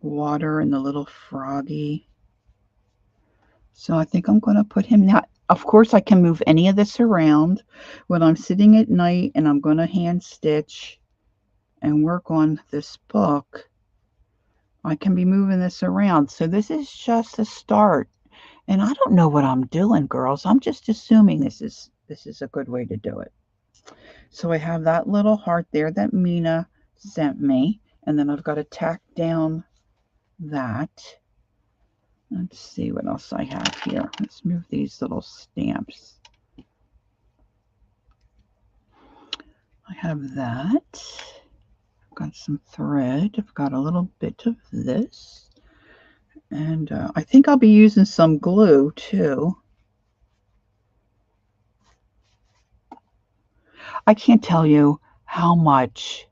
water and the little froggy. So I think I'm going to put him now. Of course, I can move any of this around when I'm sitting at night and I'm going to hand stitch and work on this book. I can be moving this around. So this is just a start. And I don't know what I'm doing, girls. I'm just assuming this is a good way to do it. So I have that little heart there that Mina sent me. And then I've got to tack down that. Let's see what else I have here. Let's move these little stamps. I have that. I've got some thread. I've got a little bit of this. And I think I'll be using some glue too. I can't tell you how much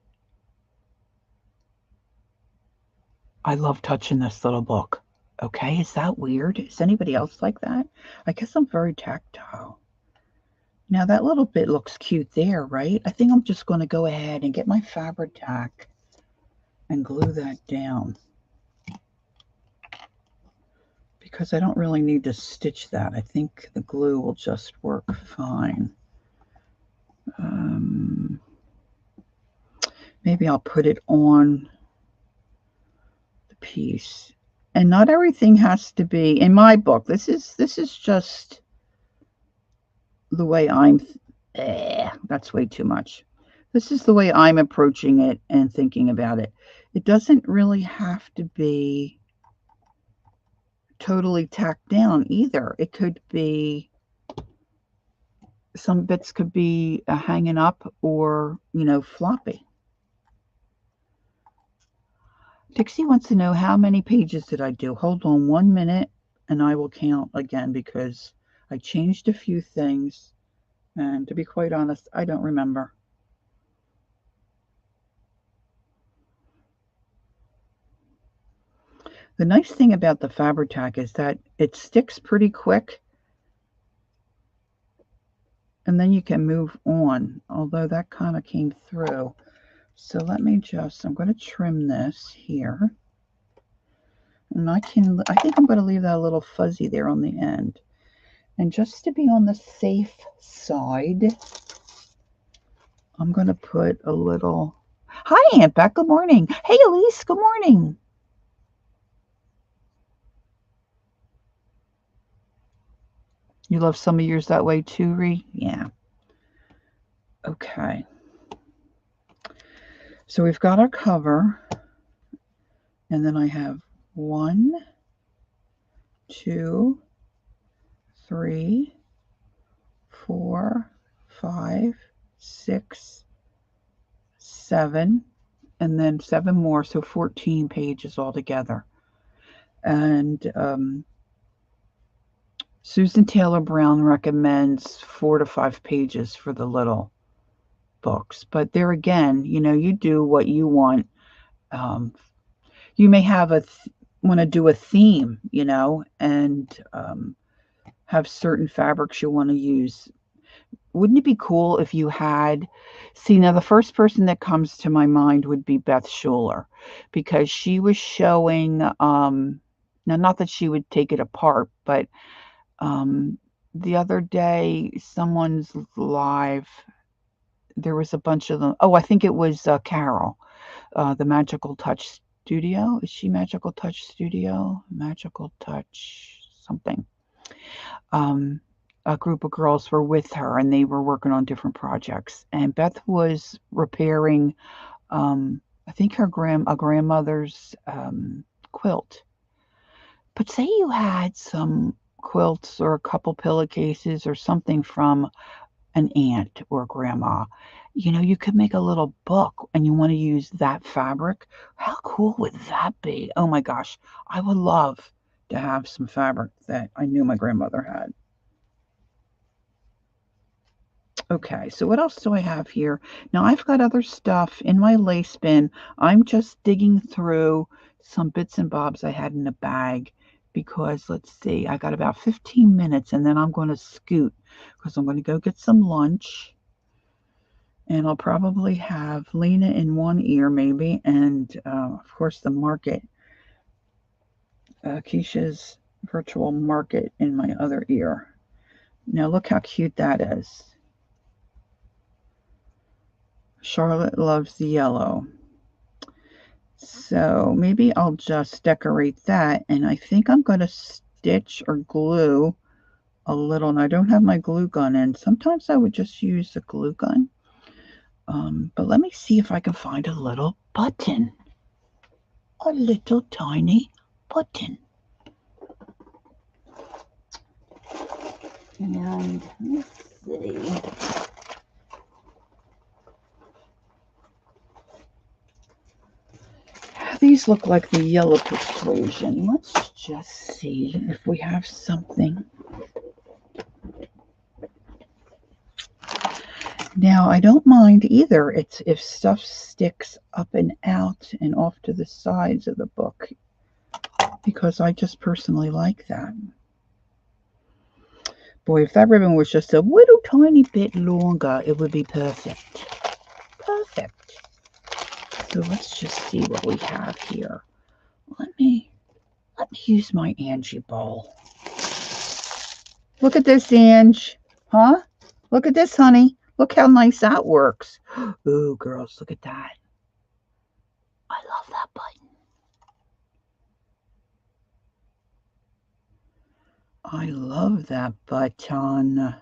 I love touching this little book. Okay, is that weird? Is anybody else like that? I guess I'm very tactile. Now that little bit looks cute there, right? I think I'm just going to go ahead and get my Fabri-Tac and glue that down, because I don't really need to stitch that. I think the glue will just work fine. Maybe I'll put it on the piece. And not everything has to be, in my book, this is just the way I'm, that's way too much. This is the way I'm approaching it and thinking about it. It doesn't really have to be totally tacked down either. It could be, some bits could be hanging up or, floppy. Dixie wants to know how many pages did I do. Hold on 1 minute and I will count again, because I changed a few things. And to be quite honest, I don't remember. The nice thing about the Fabri-Tac is that it sticks pretty quick. And then you can move on, although that kind of came through. So let me I'm going to trim this here. And I think I'm going to leave that a little fuzzy there on the end. And just to be on the safe side, I'm going to put a little... Hi, Aunt Beck. Good morning. Hey, Elise. Good morning. You love some of yours that way too, Ree? Yeah. Okay. So we've got our cover, and then I have 1, 2, 3, 4, 5, 6, 7, and then 7 more, so 14 pages altogether. And Susan Taylor Brown recommends 4 to 5 pages for the little books. But there again, you know, you do what you want. You may have want to do a theme, you know, and have certain fabrics you want to use. Wouldn't it be cool if you had, see, now the first person that comes to my mind would be Beth Schuler, because she was showing, now not that she would take it apart, but the other day, someone's live, there was a bunch of them. Oh, I think it was Carol, the Magical Touch Studio. Is she Magical Touch Studio? Magical Touch something. A group of girls were with her, and they were working on different projects. And Beth was repairing, I think her grandmother's quilt. But say you had some quilts or a couple pillowcases or something from an aunt or grandma. You know, you could make a little book and you want to use that fabric. How cool would that be? Oh my gosh, I would love to have some fabric that I knew my grandmother had. Okay, so what else do I have here? Now I've got other stuff in my lace bin. I'm just digging through some bits and bobs I had in a bag because let's see, I got about 15 minutes and then I'm going to scoot because I'm going to go get some lunch. And I'll probably have Lena in one ear maybe, and of course the market, Keisha's virtual market in my other ear. Now look how cute that is. Charlotte loves the yellow. So maybe I'll just decorate that, and I think I'm going to stitch or glue a little. And I don't have my glue gun in. Sometimes I would just use the glue gun. But let me see if I can find a little button. A little tiny button. And let's see. These look like the Yellow Persuasion. Let's just see if we have something. Now, I don't mind either. It's if stuff sticks up and out and off to the sides of the book, because I just personally like that. Boy, if that ribbon was just a little tiny bit longer, it would be perfect. Perfect. So let's just see what we have here. Let me use my Angie bowl. Look at this, Ange. Huh? Look at this, honey. Look how nice that works. Ooh, girls, look at that. I love that button. I love that button.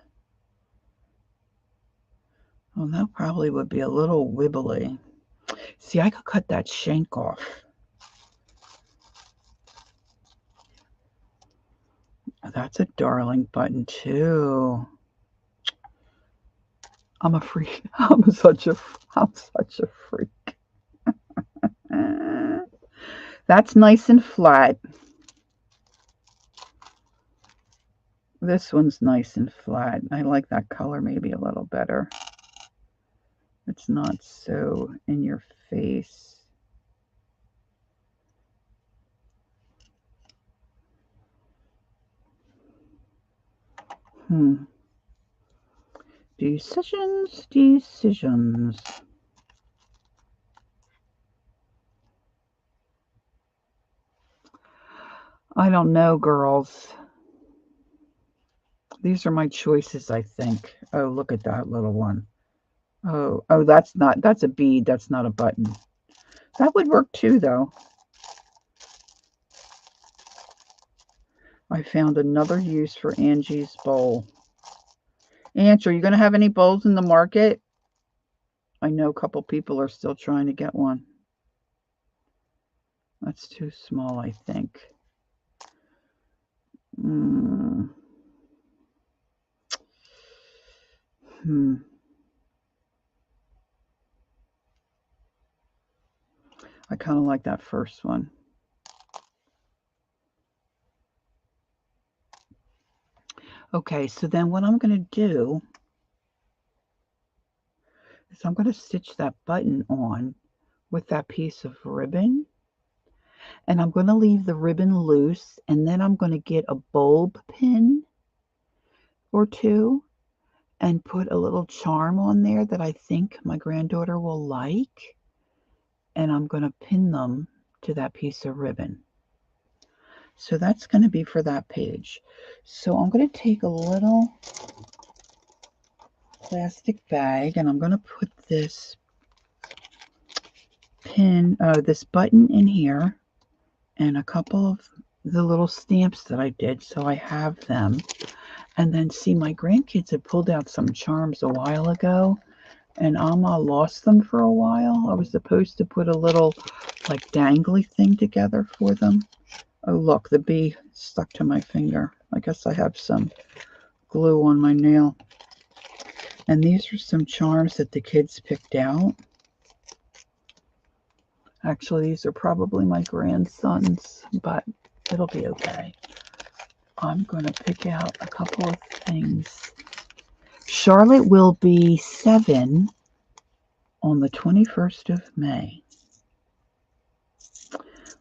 Well, that probably would be a little wibbly. See, I could cut that shank off. That's a darling button, too. I'm a freak. I'm such a freak. That's nice and flat. This one's nice and flat. I like that color maybe a little better. It's not so in your face. Decisions. I don't know, girls. These are my choices, I think. Oh, look at that little one. Oh, that's a bead. That's not a button. That would work too, though. I found another use for Angie's bowl. Ange, are you going to have any bowls in the market? I know a couple people are still trying to get one. That's too small, I think. Hmm. I kind of like that first one. Okay, so then what I'm going to do is I'm going to stitch that button on with that piece of ribbon. And I'm going to leave the ribbon loose, and then I'm going to get a bulb pin or two and put a little charm on there that I think my granddaughter will like. And I'm going to pin them to that piece of ribbon. So that's going to be for that page. So I'm going to take a little plastic bag and I'm going to put this this button in here and a couple of the little stamps that I did, so I have them. And then see, my grandkids had pulled out some charms a while ago and Alma lost them for a while. I was supposed to put a little like dangly thing together for them. Oh look, the bee stuck to my finger. I guess I have some glue on my nail. And these are some charms that the kids picked out. Actually, these are probably my grandson's, but it'll be okay. I'm going to pick out a couple of things. Charlotte will be 7 on the 21st of May.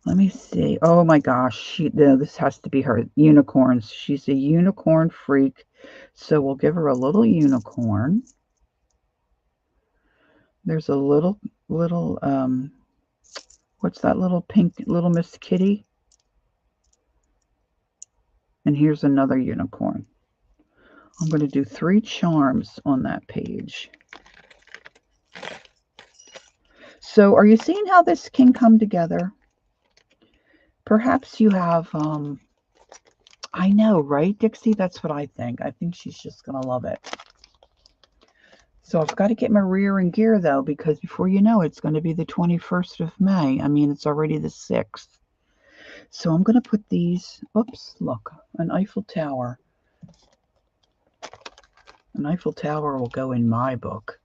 Let me see. Oh my gosh, this has to be her. Unicorns. She's a unicorn freak, so we'll give her a little unicorn. There's a little, what's that little pink little Miss Kitty? And here's another unicorn. I'm going to do 3 charms on that page. So are you seeing how this can come together? Perhaps you have, I know, right, Dixie? That's what I think. I think she's just going to love it. So I've got to get my rear in gear, though, because before you know it, it's going to be the 21st of May. I mean, it's already the 6th. So I'm going to put these, oops, look, an Eiffel Tower. An Eiffel Tower will go in my book.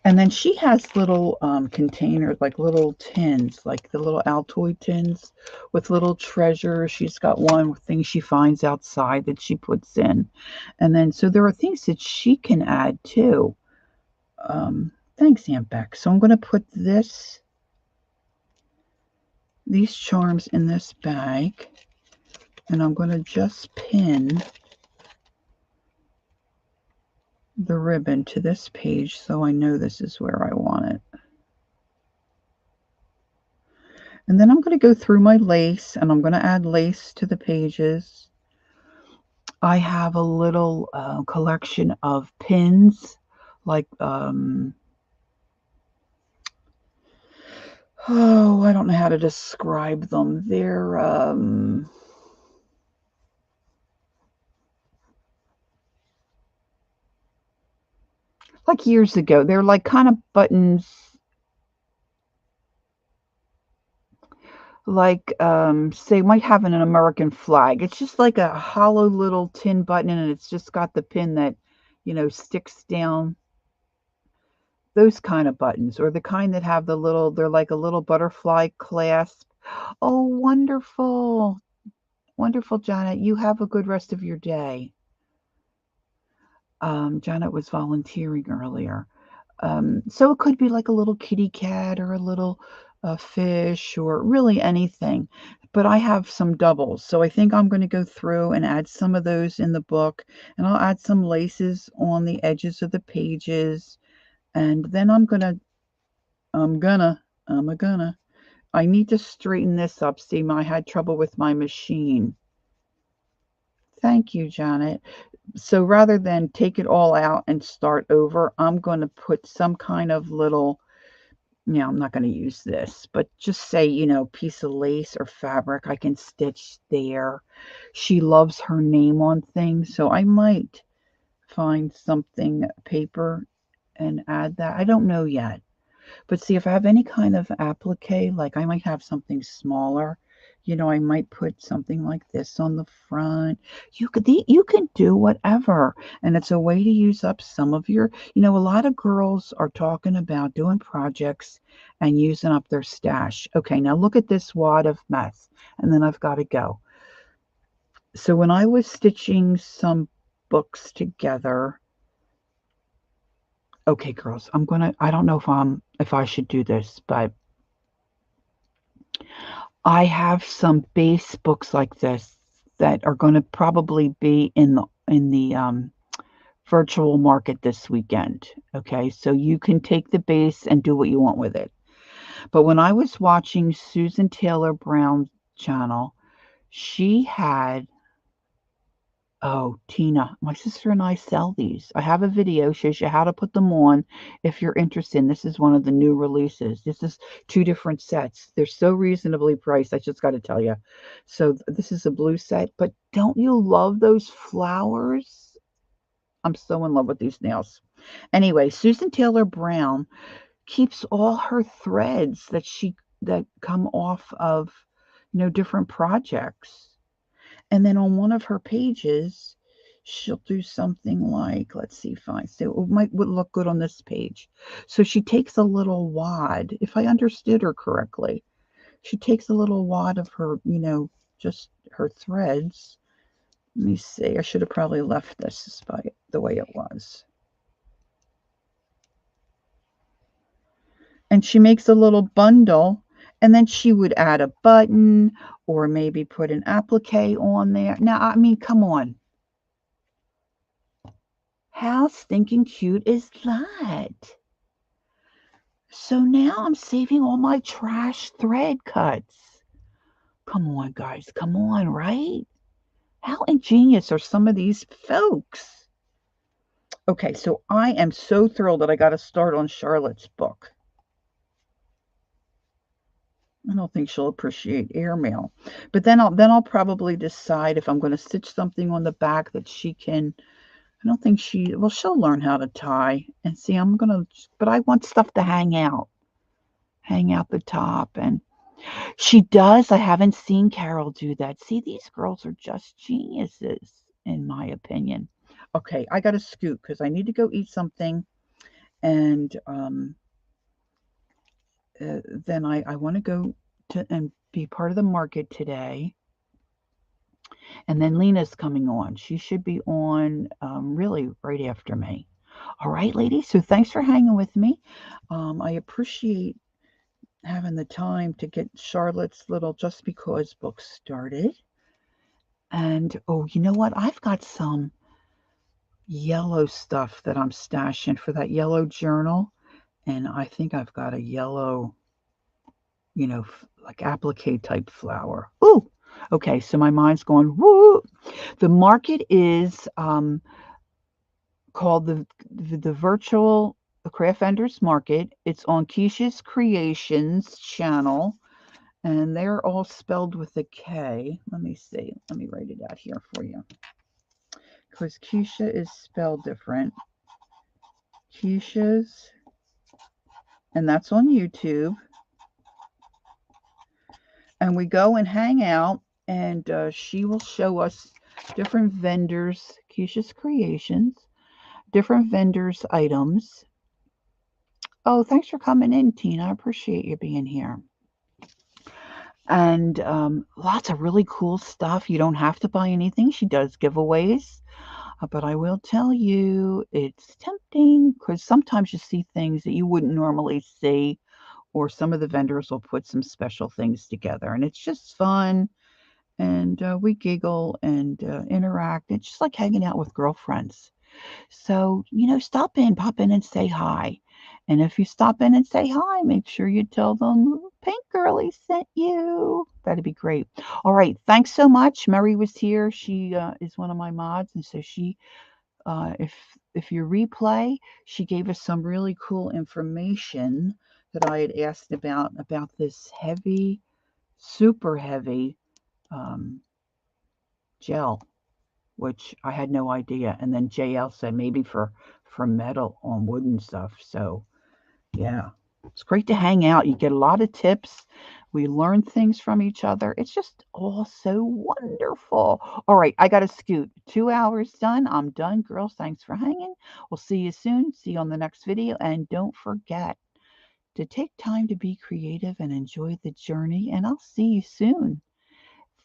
And then she has little containers, like little tins, like the little Altoid tins with little treasures. She's got one with things she finds outside that she puts in. And then, so there are things that she can add too. Thanks, Aunt Beck. So I'm going to put these charms in this bag. And I'm going to just pin the ribbon to this page so I know this is where I want it. And then I'm going to go through my lace and I'm going to add lace to the pages. I have a little collection of pins, like, oh, I don't know how to describe them. They're, like years ago, they're like kind of buttons, like, say, might have an American flag. It's just like a hollow little tin button, and it's just got the pin that, sticks down. Those kind of buttons, or the kind that have they're like a little butterfly clasp. Oh, wonderful. Wonderful, Janet. You have a good rest of your day. Janet was volunteering earlier. So it could be like a little kitty cat or a little fish or really anything. But I have some doubles. So I think I'm going to go through and add some of those in the book. And I'll add some laces on the edges of the pages. And then I need to straighten this up. See, I had trouble with my machine. Thank you, Janet. So rather than take it all out and start over, I'm going to put some kind of little, I'm not going to use this, but just say, piece of lace or fabric I can stitch there. She loves her name on things, so I might find something, paper, and add that. I don't know yet. But see, if I have any kind of applique, like I might have something smaller, I might put something like this on the front. You can do whatever, and it's a way to use up some of your. A lot of girls are talking about doing projects and using up their stash. Okay, now look at this wad of mess, and then I've got to go. So when I was stitching some books together, okay, girls, I don't know if I should do this, but I have some base books like this that are going to probably be in the virtual market this weekend. Okay, so you can take the base and do what you want with it. But when I was watching Susan Taylor Brown's channel, she had Oh, Tina, my sister and I sell these. I have a video, shows you how to put them on if you're interested. This is one of the new releases. This is two different sets. They're so reasonably priced, I just got to tell you. So this is a blue set, but don't you love those flowers? I'm so in love with these nails. Anyway, Susan Taylor Brown keeps all her threads that come off of, different projects. And then on one of her pages, she'll do something like, let's see if I say would look good on this page. So she takes a little wad, if I understood her correctly. She takes a little wad of her, just her threads. Let me see. I should have probably left this by the way it was. And she makes a little bundle, and then she would add a button or maybe put an applique on there. Now, I mean, come on. How stinking cute is that? So now I'm saving all my trash thread cuts. Come on, guys. Come on, right? How ingenious are some of these folks? Okay, so I am so thrilled that I got to start on Charlotte's book. I don't think she'll appreciate airmail. But then I'll probably decide if I'm going to stitch something on the back that she can. I don't think she'll learn how to tie. And see, but I want stuff to hang out the top. And she does. I haven't seen Carol do that. See, these girls are just geniuses, in my opinion. Okay, I got to scoot because I need to go eat something. And then I want to go to and be part of the market today. And then Lena's coming on. She should be on really right after me. All right, ladies. So thanks for hanging with me. I appreciate having the time to get Charlotte's little Just Because book started. And oh, you know what? I've got some yellow stuff that I'm stashing for that yellow journal. And I think I've got a yellow, like applique type flower. Ooh, okay. So my mind's going, woo. The market is called the virtual craft vendors market. It's on Keisha's Creations channel, and they're all spelled with a K. Let me see. Let me write it out here for you, because Keisha is spelled different. Keisha's, and that's on YouTube. And we go and hang out, and she will show us different vendors, Keisha's Creations, different vendors' items. Oh, thanks for coming in, Tina. I appreciate you being here. And lots of really cool stuff. You don't have to buy anything. She does giveaways. But I will tell you, it's tempting because sometimes you see things that you wouldn't normally see, or some of the vendors will put some special things together. And it's just fun. And we giggle and interact. It's just like hanging out with girlfriends. So, pop in and say hi. And if you stop in and say hi, make sure you tell them Pink Girlie sent you. That'd be great. All right. Thanks so much. Mary was here. She is one of my mods. And so she, if you replay, she gave us some really cool information that I had asked about this heavy, super heavy gel, which I had no idea. And then JL said maybe for from metal on wooden stuff. So, yeah, it's great to hang out. You get a lot of tips. We learn things from each other. It's just all so wonderful. All right, I got to scoot. 2 hours done. I'm done, girls. Thanks for hanging. We'll see you soon. See you on the next video. And don't forget to take time to be creative and enjoy the journey. And I'll see you soon.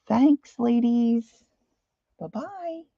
Thanks, ladies. Bye-bye.